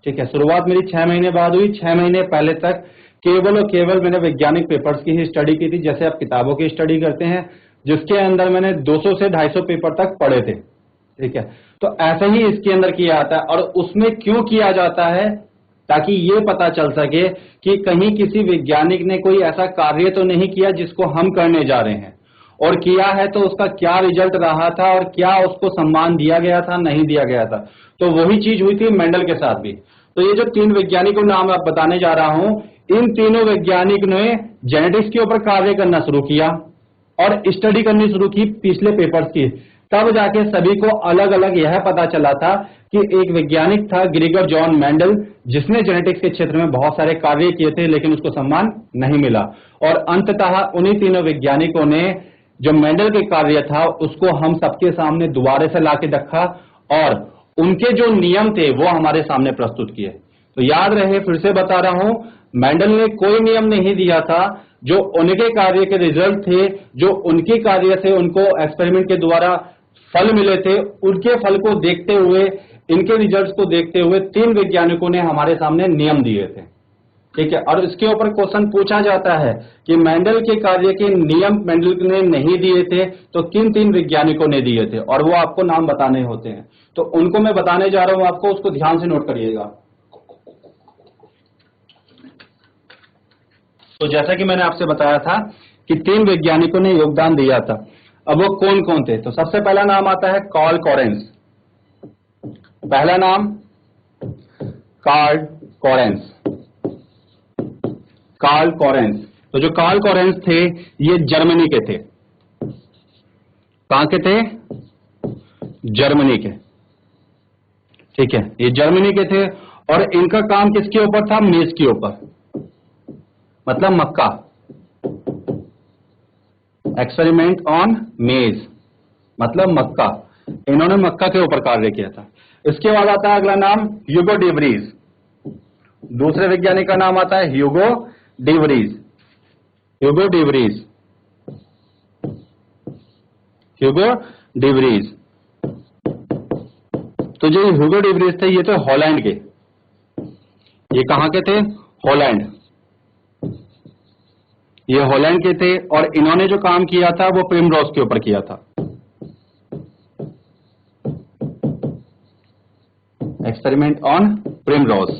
ठीक है, शुरुआत मेरी 6 महीने बाद हुई, 6 महीने पहले तक केवल और केवल मैंने वैज्ञानिक पेपर्स की ही स्टडी की थी। जैसे आप किताबों की स्टडी करते हैं जिसके अंदर मैंने 200 से 250 पेपर तक पढ़े थे। ठीक है, तो ऐसा ही इसके अंदर किया जाता है। और उसमें क्यों किया जाता है? ताकि ये पता चल सके कि कहीं किसी वैज्ञानिक ने कोई ऐसा कार्य तो नहीं किया जिसको हम करने जा रहे हैं, और किया है तो उसका क्या रिजल्ट रहा था और क्या उसको सम्मान दिया गया था, नहीं दिया गया था। तो वही चीज हुई थी मेंडल के साथ भी। तो ये जो 3 वैज्ञानिकों नाम आप बताने जा रहा हूं, इन तीनों वैज्ञानिक ने जेनेटिक्स के ऊपर कार्य करना शुरू किया और स्टडी करनी शुरू की पिछले पेपर्स की। तब जाके सभी को अलग अलग यह पता चला था कि एक वैज्ञानिक था ग्रेगर जॉन मेंडल, जिसने जेनेटिक्स के क्षेत्र में बहुत सारे कार्य किए थे लेकिन उसको सम्मान नहीं मिला। और अंततः उन्हीं तीनों वैज्ञानिकों ने जो मेंडल के कार्य था उसको हम सबके सामने दोबारा से लाके रखा और उनके जो नियम थे वो हमारे सामने प्रस्तुत किए। तो याद रहे, फिर से बता रहा हूं, मेंडल ने कोई नियम नहीं दिया था। जो उनके कार्य के रिजल्ट थे, जो उनके कार्य से उनको एक्सपेरिमेंट के द्वारा फल मिले थे, उनके फल को देखते हुए, इनके रिजल्ट्स को देखते हुए 3 वैज्ञानिकों ने हमारे सामने नियम दिए थे। ठीक है, और इसके ऊपर क्वेश्चन पूछा जाता है कि मेंडल के कार्य के नियम मेंडल ने नहीं दिए थे तो किन 3 वैज्ञानिकों ने दिए थे, और वो आपको नाम बताने होते हैं। तो उनको मैं बताने जा रहा हूं आपको, उसको ध्यान से नोट करिएगा। तो जैसा कि मैंने आपसे बताया था कि 3 वैज्ञानिकों ने योगदान दिया था। अब वो कौन कौन थे? तो सबसे पहला नाम आता है कार्ल कोरेंस। पहला नाम कार्ल कोरेंस। Karl coherence. तो जो कार्ल कोरेंस थे ये जर्मनी के थे। कहां के थे? जर्मनी के। ठीक है, ये जर्मनी के थे और इनका काम किसके ऊपर था? मेज के ऊपर, मतलब मक्का। एक्सपेरिमेंट ऑन मेज मतलब मक्का, इन्होंने मक्का के ऊपर कार्य किया था। इसके बाद आता है अगला नाम ह्यूगो डी वरीज, दूसरे वैज्ञानिक का नाम आता है Hugo de worries. Hugo de worries, Hugo de worries. तो जो ह्यूगो डी वरीज थे ये थे हॉलैंड के, ये कहां के थे? हॉलैंड, ये हॉलैंड के थे और इन्होंने जो काम किया था वो प्रिमरोज के ऊपर किया था। एक्सपेरिमेंट ऑन प्रिमरोज,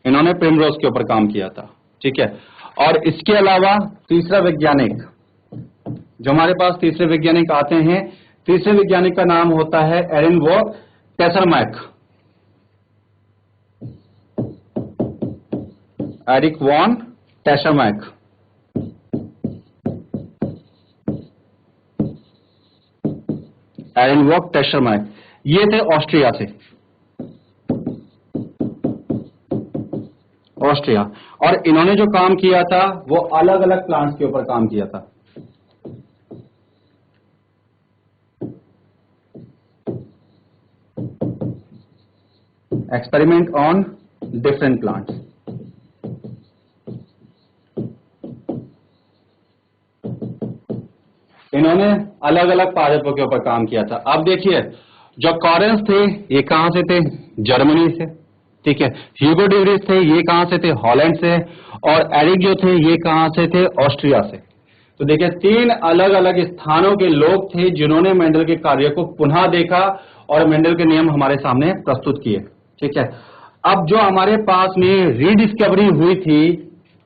इन्होंने प्रिमरोज के ऊपर काम किया था, ठीक है। और इसके अलावा तीसरा वैज्ञानिक जो हमारे पास तीसरे वैज्ञानिक आते हैं, तीसरे वैज्ञानिक का नाम होता है Erich von Tschermak. Erich von Tschermak, Erich von Tschermak, ये थे ऑस्ट्रिया से, ऑस्ट्रिया। और इन्होंने जो काम किया था वो अलग अलग प्लांट्स के ऊपर काम किया था। Experiment on different plants. इन्होंने अलग अलग पादपों के ऊपर काम किया था। अब देखिए जो कॉरेंस थे ये कहां से थे? जर्मनी से, ठीक है। ह्यूगो डी वरीज थे ये कहां से थे? हॉलैंड से। और एरिक जो थे ये कहां से थे? ऑस्ट्रिया से। तो देखिए तीन अलग अलग स्थानों के लोग थे जिन्होंने मेंडल के कार्य को पुनः देखा और मेंडल के नियम हमारे सामने प्रस्तुत किए, ठीक है। अब जो हमारे पास में रीडिस्कवरी हुई थी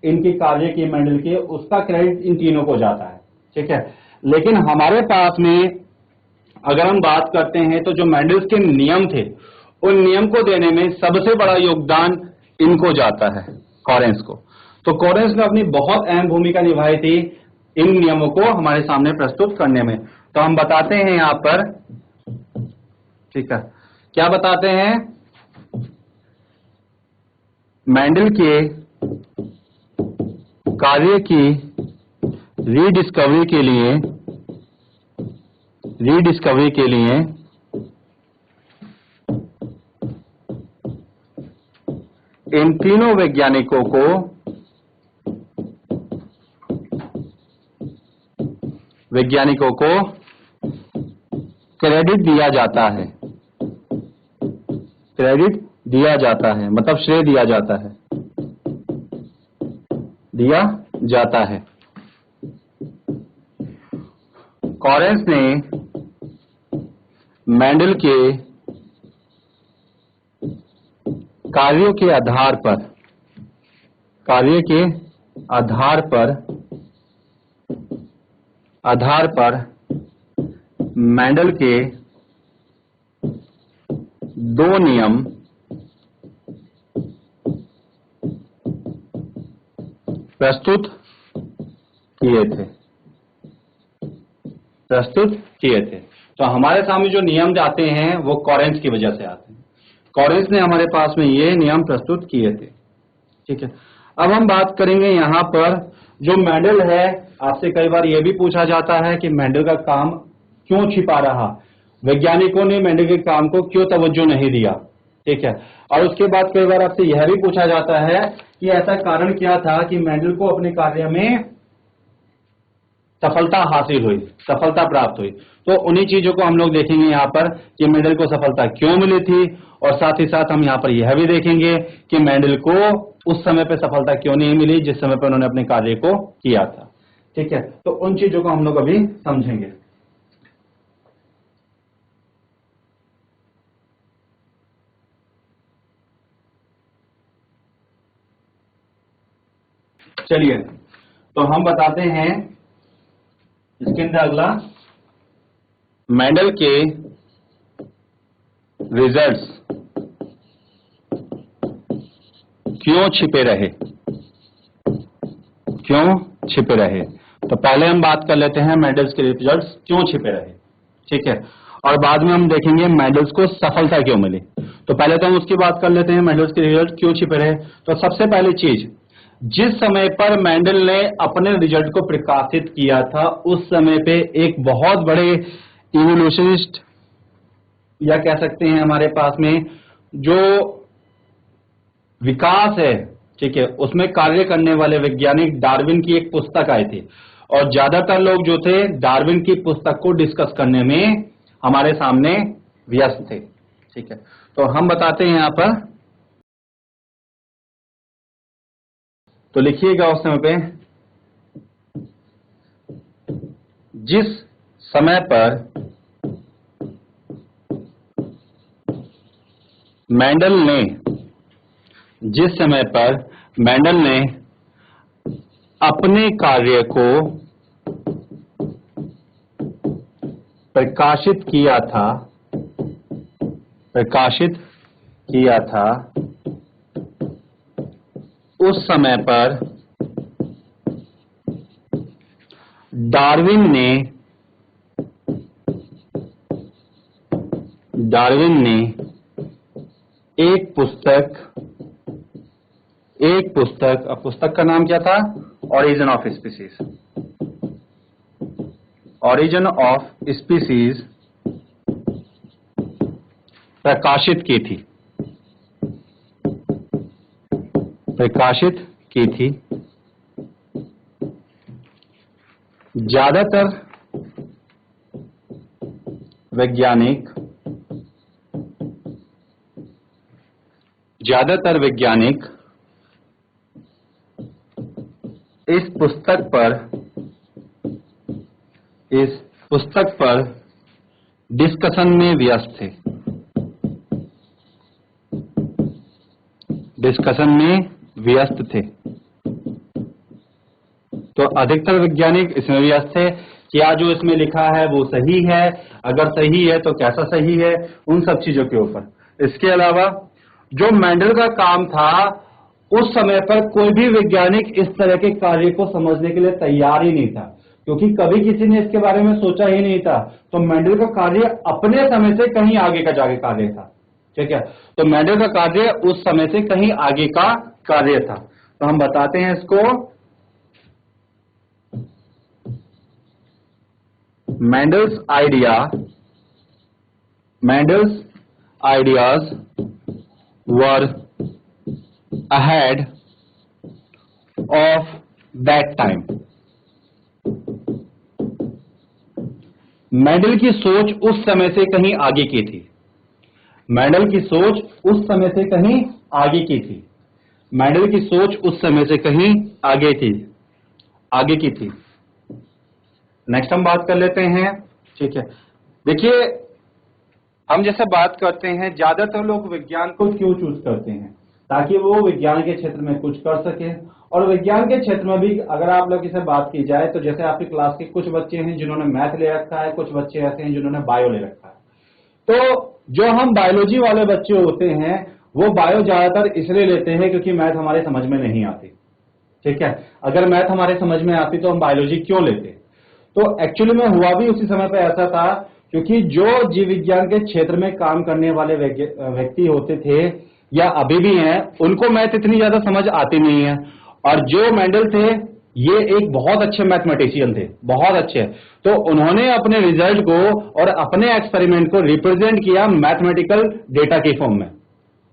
इनके कार्य की मेंडल के, उसका क्रेडिट इन तीनों को जाता है, ठीक है। लेकिन हमारे पास में अगर हम बात करते हैं तो जो मेंडल्स के नियम थे उन नियम को देने में सबसे बड़ा योगदान इनको जाता है, कॉरेंस को। तो कॉरेंस ने अपनी बहुत अहम भूमिका निभाई थी इन नियमों को हमारे सामने प्रस्तुत करने में। तो हम बताते हैं यहां पर, ठीक है, क्या बताते हैं? मेंडल के कार्य की रीडिस्कवरी के लिए इन तीनों वैज्ञानिकों को क्रेडिट दिया जाता है, क्रेडिट दिया जाता है मतलब श्रेय दिया जाता है। कॉरेंस ने मेंडल के कार्यों के आधार पर मेंडल के दो नियम प्रस्तुत किए थे। तो हमारे सामने जो नियम जाते हैं वो कॉरेंस की वजह से आते हैं। कॉरेंस ने हमारे पास में ये नियम प्रस्तुत किए थे, ठीक है। अब हम बात करेंगे यहां पर जो मेंडल है, आपसे कई बार यह भी पूछा जाता है कि मेंडल का काम क्यों छिपा रहा, वैज्ञानिकों ने मेंडल के काम को क्यों तवज्जो नहीं दिया, ठीक है। और उसके बाद कई बार आपसे यह भी पूछा जाता है कि ऐसा कारण क्या था कि मेंडल को अपने कार्य में सफलता हासिल हुई, सफलता प्राप्त हुई। तो उन्हीं चीजों को हम लोग देखेंगे यहाँ पर कि मेंडल को सफलता क्यों मिली थी, और साथ ही साथ हम यहाँ पर यह भी देखेंगे कि मेंडल को उस समय पे सफलता क्यों नहीं मिली जिस समय पे उन्होंने अपने कार्य को किया था, ठीक है। तो उन चीजों को हम लोग अभी समझेंगे। चलिए तो हम बताते हैं इसके अंदर अगला, मेंडल के रिजल्ट्स क्यों छिपे रहे। तो पहले हम बात कर लेते हैं मेंडल्स के रिजल्ट्स क्यों छिपे रहे, ठीक है। और बाद में हम देखेंगे मेंडल्स को सफलता क्यों मिली। तो पहले तो हम उसकी बात कर लेते हैं मेंडल्स के रिजल्ट क्यों छिपे रहे। तो सबसे पहली चीज, जिस समय पर मेंडल ने अपने रिजल्ट को प्रकाशित किया था उस समय पे एक बहुत बड़े इवोल्यूशनिस्ट या कह सकते हैं हमारे पास में जो विकास है, ठीक है, उसमें कार्य करने वाले वैज्ञानिक डार्विन की एक पुस्तक आई थी और ज्यादातर लोग जो थे डार्विन की पुस्तक को डिस्कस करने में हमारे सामने व्यस्त थे। ठीक है, तो हम बताते हैं यहां पर, तो लिखिएगा उस समय पे, जिस समय पर मेंडल ने अपने कार्य को प्रकाशित किया था उस समय पर डार्विन ने एक पुस्तक, पुस्तक का नाम क्या था? ओरिजिन ऑफ स्पीसीज प्रकाशित की थी। ज्यादातर वैज्ञानिक इस पुस्तक पर डिस्कशन में व्यस्त थे। तो अधिकतर वैज्ञानिक इसमें व्यस्त थे, क्या जो इसमें लिखा है वो सही है, अगर सही है तो कैसा सही है, उन सब चीजों के ऊपर। इसके अलावा जो मेंडल का काम था उस समय पर कोई भी वैज्ञानिक इस तरह के कार्य को समझने के लिए तैयार ही नहीं था, क्योंकि कभी किसी ने इसके बारे में सोचा ही नहीं था। तो मेंडल का कार्य अपने समय से कहीं आगे का जाके कार्य था। ठीक है, तो मेंडल का कार्य उस समय से कहीं आगे का कार्य था। तो हम बताते हैं इसको, Mendel's ideas were ahead of that time। Mendel की सोच उस समय से कहीं आगे की थी। नेक्स्ट हम बात कर लेते हैं। ठीक है, देखिए हम जैसे बात करते हैं, ज्यादातर लोग विज्ञान को क्यों चूज करते हैं? ताकि वो विज्ञान के क्षेत्र में कुछ कर सके। और विज्ञान के क्षेत्र में भी अगर आप लोग से बात की जाए तो जैसे आपकी क्लास के कुछ बच्चे हैं जिन्होंने मैथ ले रखा है, कुछ बच्चे ऐसे हैं जिन्होंने बायो ले रखा है। तो जो हम बायोलॉजी वाले बच्चे होते हैं वो बायो ज्यादातर इसलिए लेते हैं क्योंकि मैथ हमारे समझ में नहीं आती। ठीक है, अगर मैथ हमारे समझ में आती तो हम बायोलॉजी क्यों लेते? तो एक्चुअली में हुआ भी उसी समय पे ऐसा था, क्योंकि जो जीव विज्ञान के क्षेत्र में काम करने वाले व्यक्ति होते थे या अभी भी हैं, उनको मैथ इतनी ज्यादा समझ आती नहीं है। और जो मेंडल थे ये एक बहुत अच्छे मैथमेटिशियन थे, बहुत अच्छे। तो उन्होंने अपने रिजल्ट को और अपने एक्सपेरिमेंट को रिप्रेजेंट किया मैथमेटिकल डेटा के फॉर्म में,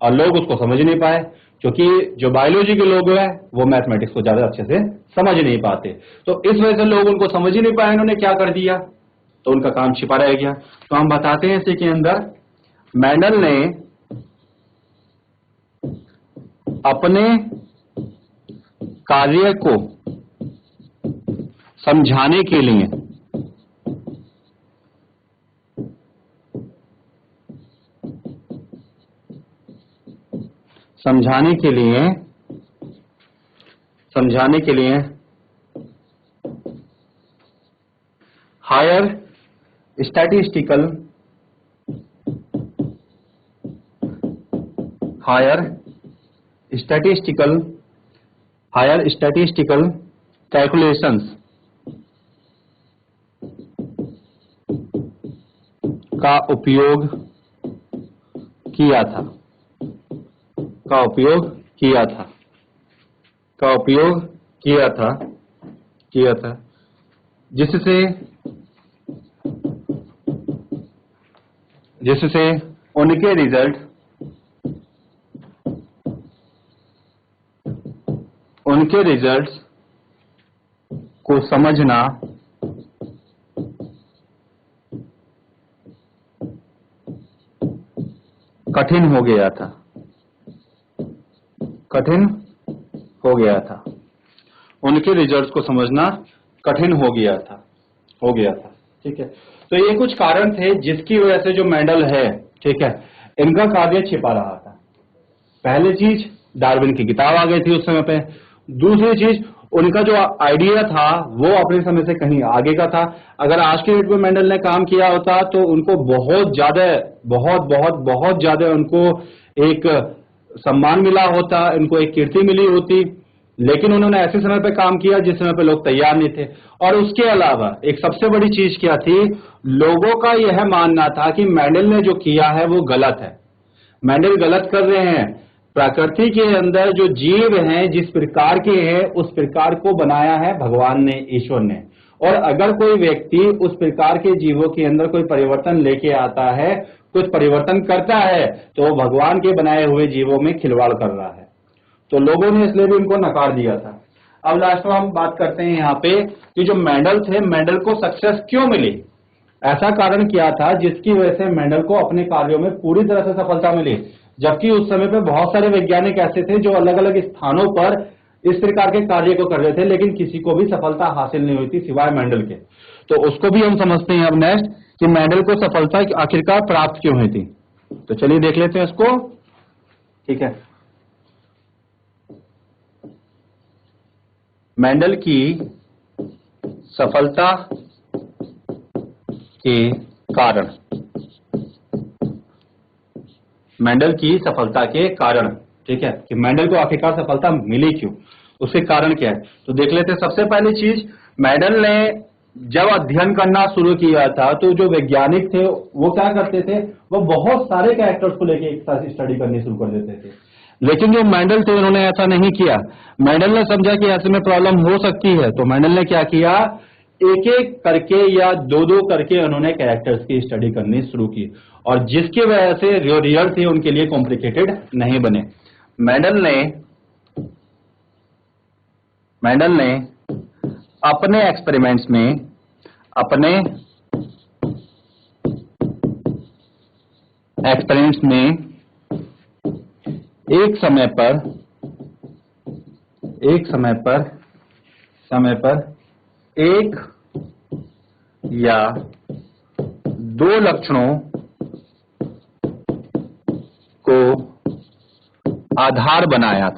और लोग उसको समझ नहीं पाए, क्योंकि जो बायोलॉजी के लोग हैं वो मैथमेटिक्स को ज्यादा अच्छे से समझ नहीं पाते। तो इस वजह से लोग उनको समझ ही नहीं पाए, उन्होंने क्या कर दिया, तो उनका काम छिपा रह गया। तो हम बताते हैं इसी के अंदर, मेंडल ने अपने कार्य को समझाने के लिए हायर स्टैटिस्टिकल कैलकुलेशंस का उपयोग किया था। का उपयोग किया था जिससे उनके रिजल्ट्स को समझना कठिन हो गया था। उनके रिजल्ट्स को समझना कठिन हो गया था। ठीक है, तो ये कुछ कारण थे जिसकी वजह से जो मेंडल है, ठीक है, इनका कार्य छिपा रहा था। पहली चीज, डार्विन की किताब आ गई थी उस समय पे। दूसरी चीज, उनका जो आइडिया था वो अपने समय से कहीं आगे का था। अगर आज के डेट में मेंडल ने काम किया होता तो उनको बहुत ज्यादा उनको एक सम्मान मिला होता, उनको एक कीर्ति मिली होती। लेकिन उन्होंने ऐसे समय पे काम किया जिस समय पे लोग तैयार नहीं थे। और उसके अलावा एक सबसे बड़ी चीज क्या थी, लोगों का यह मानना था कि मेंडल ने जो किया है वो गलत है, मेंडल गलत कर रहे हैं। प्रकृति के अंदर जो जीव हैं जिस प्रकार के हैं उस प्रकार को बनाया है भगवान ने, ईश्वर ने। और अगर कोई व्यक्ति उस प्रकार के जीवों के अंदर कोई परिवर्तन लेके आता है, कुछ परिवर्तन करता है, तो वो भगवान के बनाए हुए जीवों में खिलवाड़ कर रहा है। तो लोगों ने इसलिए भी उनको नकार दिया था। अब लास्ट में हम बात करते हैं यहाँ पे कि जो मेंडल थे, मेंडल को सक्सेस क्यों मिली, ऐसा कारण क्या था जिसकी वजह से मेंडल को अपने कार्यों में पूरी तरह से सफलता मिली। जबकि उस समय पे बहुत सारे वैज्ञानिक ऐसे थे जो अलग अलग स्थानों पर इस प्रकार के कार्य को कर रहे थे, लेकिन किसी को भी सफलता हासिल नहीं हुई थी सिवाय मेंडल के। तो उसको भी हम समझते हैं अब नेक्स्ट कि मेंडल को सफलता आखिरकार प्राप्त क्यों हुई थी। तो चलिए देख लेते हैं इसको। ठीक है, मेंडल की सफलता के कारण, मेंडल की सफलता के कारण, ठीक है, कि मेंडल को आखिरकार सफलता मिली क्यों, उसके कारण क्या है। तो देख लेते हैं। सबसे पहली चीज, मेंडल ने जब अध्ययन करना शुरू किया था तो जो वैज्ञानिक थे वो क्या करते थे, वो बहुत सारे कैरेक्टर्स को लेके एक साथ स्टडी करनी शुरू कर देते थे। लेकिन जो मेंडल थे उन्होंने ऐसा नहीं किया। मेंडल ने समझा कि ऐसे में प्रॉब्लम हो सकती है, तो मेंडल ने क्या किया, एक एक करके या दो दो करके उन्होंने कैरेक्टर्स की स्टडी करनी शुरू की, और जिसकी वजह से जो रिजल्ट थे उनके लिए कॉम्प्लिकेटेड नहीं बने। मेंडल ने अपने एक्सपेरिमेंट्स में एक समय पर एक या दो लक्षणों को आधार बनाया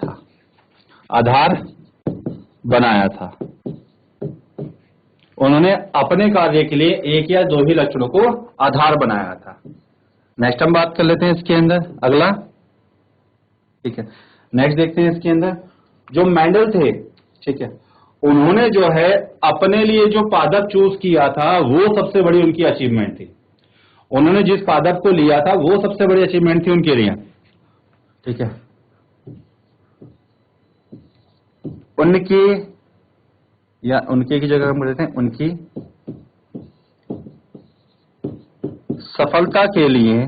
था। उन्होंने अपने कार्य के लिए एक या दो ही लक्षणों को आधार बनाया था। नेक्स्ट हम बात कर लेते हैं इसके अंदर, अगला। ठीक है, नेक्स्ट देखते हैं इसके अंदर जो मेंडल थे, ठीक है, उन्होंने जो है अपने लिए जो पादप चूज किया था वो सबसे बड़ी उनकी अचीवमेंट थी। उन्होंने जिस पादप को लिया था वो सबसे बड़ी अचीवमेंट थी उनके लिए। ठीक है, उनके की जगह हम कहते हैं उनकी सफलता के लिए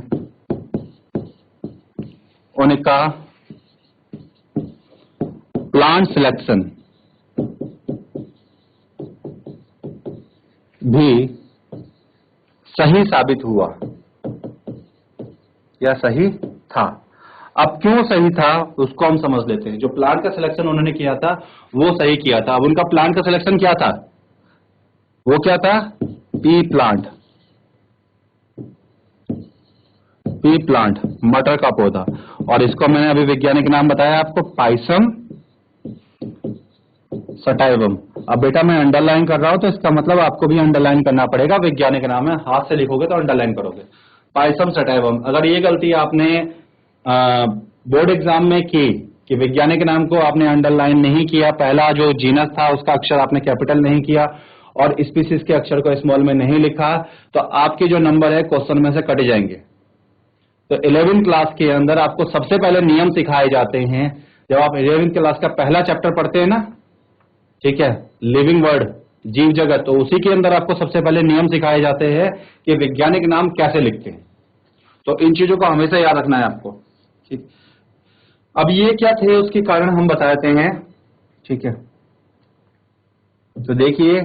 उनका प्लांट सिलेक्शन भी सही साबित हुआ या सही था। अब क्यों सही था उसको हम समझ लेते हैं। जो प्लांट का सिलेक्शन उन्होंने किया था वो सही किया था। अब उनका प्लांट का सिलेक्शन क्या था, वो क्या था, पी प्लांट, मटर का पौधा। और इसको मैंने अभी वैज्ञानिक नाम बताया आपको, पाइसम सटाइवम। अब बेटा मैं अंडरलाइन कर रहा हूं तो इसका मतलब आपको भी अंडरलाइन करना पड़ेगा। वैज्ञानिक नाम है, हाथ से लिखोगे तो अंडरलाइन करोगे, पाइसम सटाइवम। अगर ये गलती आपने बोर्ड एग्जाम में की कि वैज्ञानिक नाम को आपने अंडरलाइन नहीं किया, पहला जो जीनस था उसका अक्षर आपने कैपिटल नहीं किया और स्पीसीज के अक्षर को स्मॉल में नहीं लिखा, तो आपके जो नंबर है क्वेश्चन में से कट जाएंगे। तो 11वीं क्लास के अंदर आपको सबसे पहले नियम सिखाए जाते हैं जब आप 11वीं क्लास का पहला चैप्टर पढ़ते हैं ना, ठीक है, लिविंग वर्ड, जीव जगत, तो उसी के अंदर आपको सबसे पहले नियम सिखाए जाते हैं कि वैज्ञानिक नाम कैसे लिखते हैं। तो इन चीजों को हमेशा याद रखना है आपको, ठीक। अब ये क्या थे उसके कारण हम बताते हैं, ठीक है। तो देखिए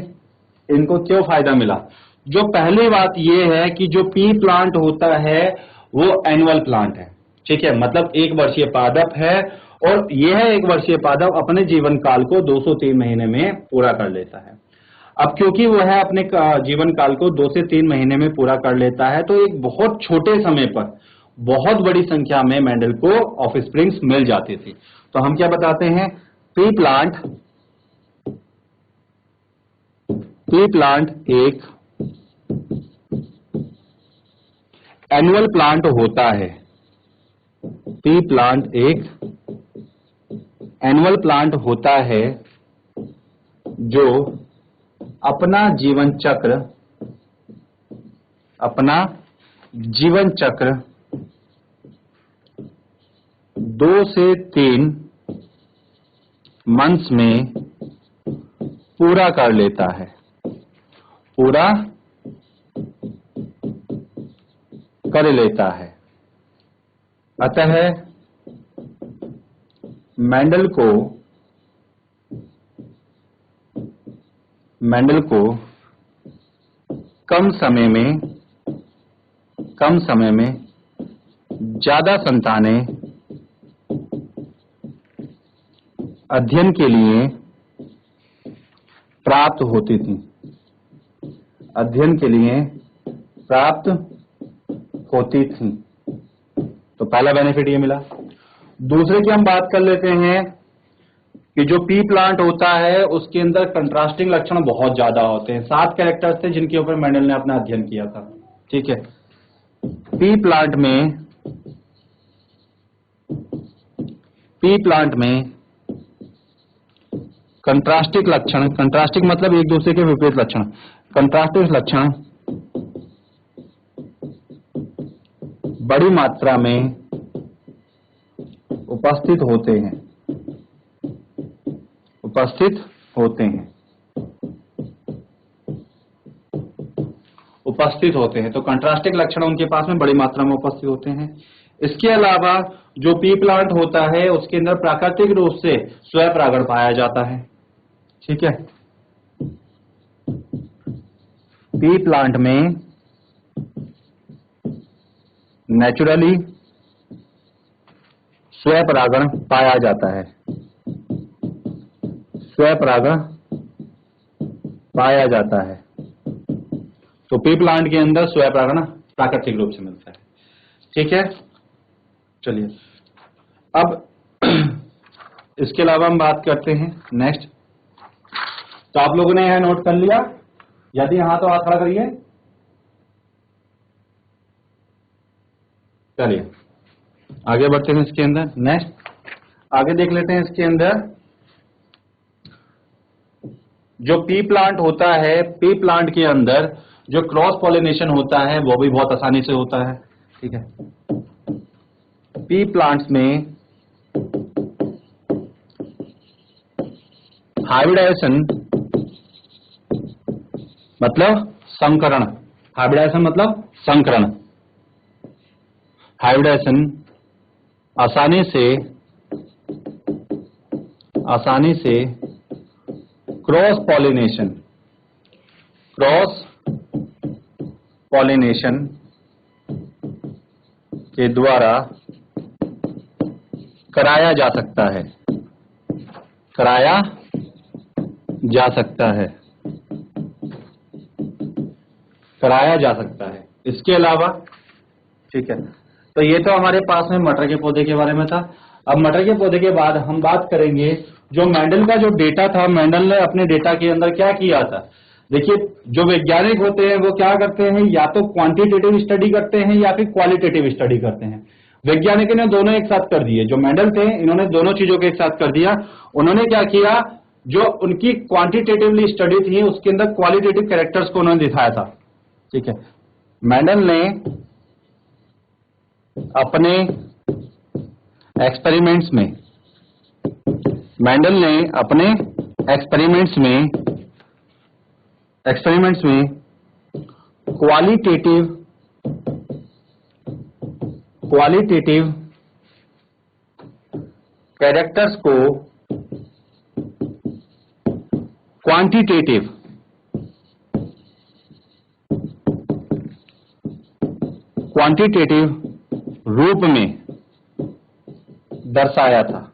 इनको क्यों फायदा मिला। जो पहली बात ये है कि जो पी प्लांट होता है वो एनुअल प्लांट है, ठीक है, मतलब एक वर्षीय पादप है, और यह एक वर्षीय पादप अपने जीवन काल को 2 से 3 महीने में पूरा कर लेता है। अब क्योंकि वो है अपने जीवन काल को 2 से 3 महीने में पूरा कर लेता है, तो एक बहुत छोटे समय पर बहुत बड़ी संख्या में मेंडल को ऑफस्प्रिंग्स मिल जाती थी। तो हम क्या बताते हैं, पी प्लांट एक एनुअल प्लांट होता है। पी प्लांट एक एनुअल प्लांट होता है जो अपना जीवन चक्र 2 से 3 मंथ्स में पूरा कर लेता है, पूरा कर लेता है। अतः मेंडल को कम समय में ज्यादा संतानें अध्ययन के लिए प्राप्त होती थी, तो पहला बेनिफिट ये मिला। दूसरे की हम बात कर लेते हैं कि जो पी प्लांट होता है उसके अंदर कंट्रास्टिंग लक्षण बहुत ज्यादा होते हैं। 7 कैरेक्टर्स थे जिनके ऊपर मेंडल ने अपना अध्ययन किया था, ठीक है। पी प्लांट में कंट्रास्टिंग लक्षण, कंट्रास्टिंग मतलब एक दूसरे के विपरीत लक्षण, कंट्रास्टिंग लक्षण बड़ी मात्रा में उपस्थित होते हैं। तो कंट्रास्टिंग लक्षण उनके पास में बड़ी मात्रा में उपस्थित होते हैं। इसके अलावा जो पी प्लांट होता है उसके अंदर प्राकृतिक रूप से स्वपरागण पाया जाता है, ठीक है। पी प्लांट में नेचुरली स्वपरागण पाया जाता है, तो पी प्लांट के अंदर स्वपरागण प्राकृतिक रूप से मिलता है, ठीक है। चलिए अब इसके अलावा हम बात करते हैं नेक्स्ट। तो आप लोगों ने यह नोट कर लिया, यदि हां तो हाथ खड़ा करिए। चलिए आगे बढ़ते हैं इसके अंदर। नेक्स्ट आगे देख लेते हैं इसके अंदर जो पी प्लांट होता है, पी प्लांट के अंदर जो क्रॉस पॉलिनेशन होता है वो भी बहुत आसानी से होता है, ठीक है। पी प्लांट्स में हाइब्रिडाइजेशन मतलब संकरण, हाइब्रिडाइजेशन आसानी से क्रॉस पॉलिनेशन के द्वारा कराया जा सकता है। इसके अलावा, ठीक है, तो ये तो हमारे पास में मटर के पौधे के बारे में था। अब मटर के पौधे के बाद हम बात करेंगे जो मेंडल का जो डेटा था, मेंडल ने अपने डेटा के अंदर क्या किया था। देखिए जो वैज्ञानिक होते हैं वो क्या करते हैं, या तो क्वांटिटेटिव स्टडी करते हैं या फिर क्वालिटेटिव स्टडी करते हैं। वैज्ञानिकों ने दोनों एक साथ कर दिए। जो मेंडल थे इन्होंने दोनों चीजों को एक साथ कर दिया। उन्होंने क्या किया, जो उनकी क्वांटिटेटिवली स्टडी थी उसके अंदर क्वालिटेटिव कैरेक्टर्स को उन्होंने दिखाया था, ठीक है। मेंडल ने अपने एक्सपेरिमेंट्स में मेंडल ने अपने एक्सपेरिमेंट्स में क्वालिटेटिव कैरेक्टर्स को क्वांटिटेटिव रूप में दर्शाया था।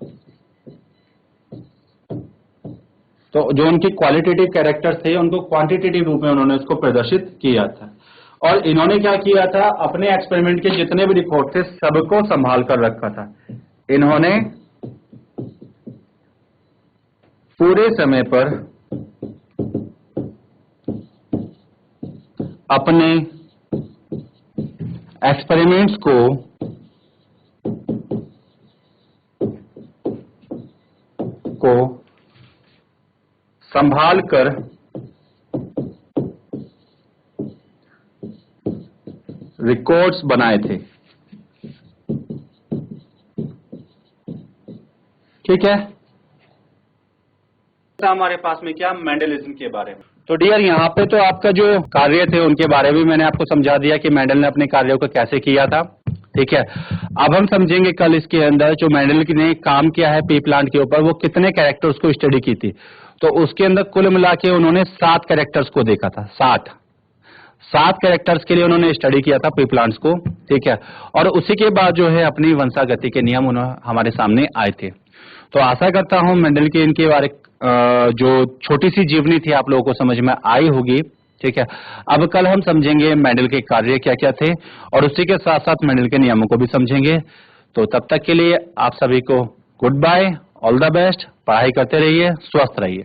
तो जो उनके क्वालिटेटिव कैरेक्टर्स थे उनको क्वांटिटेटिव रूप में उन्होंने उसको प्रदर्शित किया था। और इन्होंने क्या किया था, अपने एक्सपेरिमेंट के जितने भी रिकॉर्ड थे सबको संभाल कर रखा था। इन्होंने पूरे समय पर अपने एक्सपेरिमेंट्स को संभाल कर रिकॉर्ड्स बनाए थे। ठीक है, हमारे पास में क्या मेंडलिज्म के बारे में। तो डियर यहाँ पे तो आपका जो कार्य थे उनके बारे में मैंने आपको समझा दिया कि मेंडल ने अपने कार्यों को कैसे किया था। ठीक है, अब हम समझेंगे कल इसके अंदर जो मेंडल ने काम किया है पी प्लांट के ऊपर, वो कितने कैरेक्टर्स को स्टडी की थी। तो उसके अंदर कुल मिला के उन्होंने 7 कैरेक्टर्स को देखा था। 7 कैरेक्टर्स के लिए उन्होंने स्टडी किया था पी प्लांट्स को। ठीक है, और उसी के बाद जो है अपनी वंशागति के नियम हमारे सामने आए थे। तो आशा करता हूं मेंडल के इनके बारे जो छोटी सी जीवनी थी आप लोगों को समझ में आई होगी। ठीक है, अब कल हम समझेंगे मेंडल के कार्य क्या क्या थे और उसी के साथ साथ मेंडल के नियमों को भी समझेंगे। तो तब तक के लिए आप सभी को good bye, all the best, पढ़ाई करते रहिए, स्वस्थ रहिए।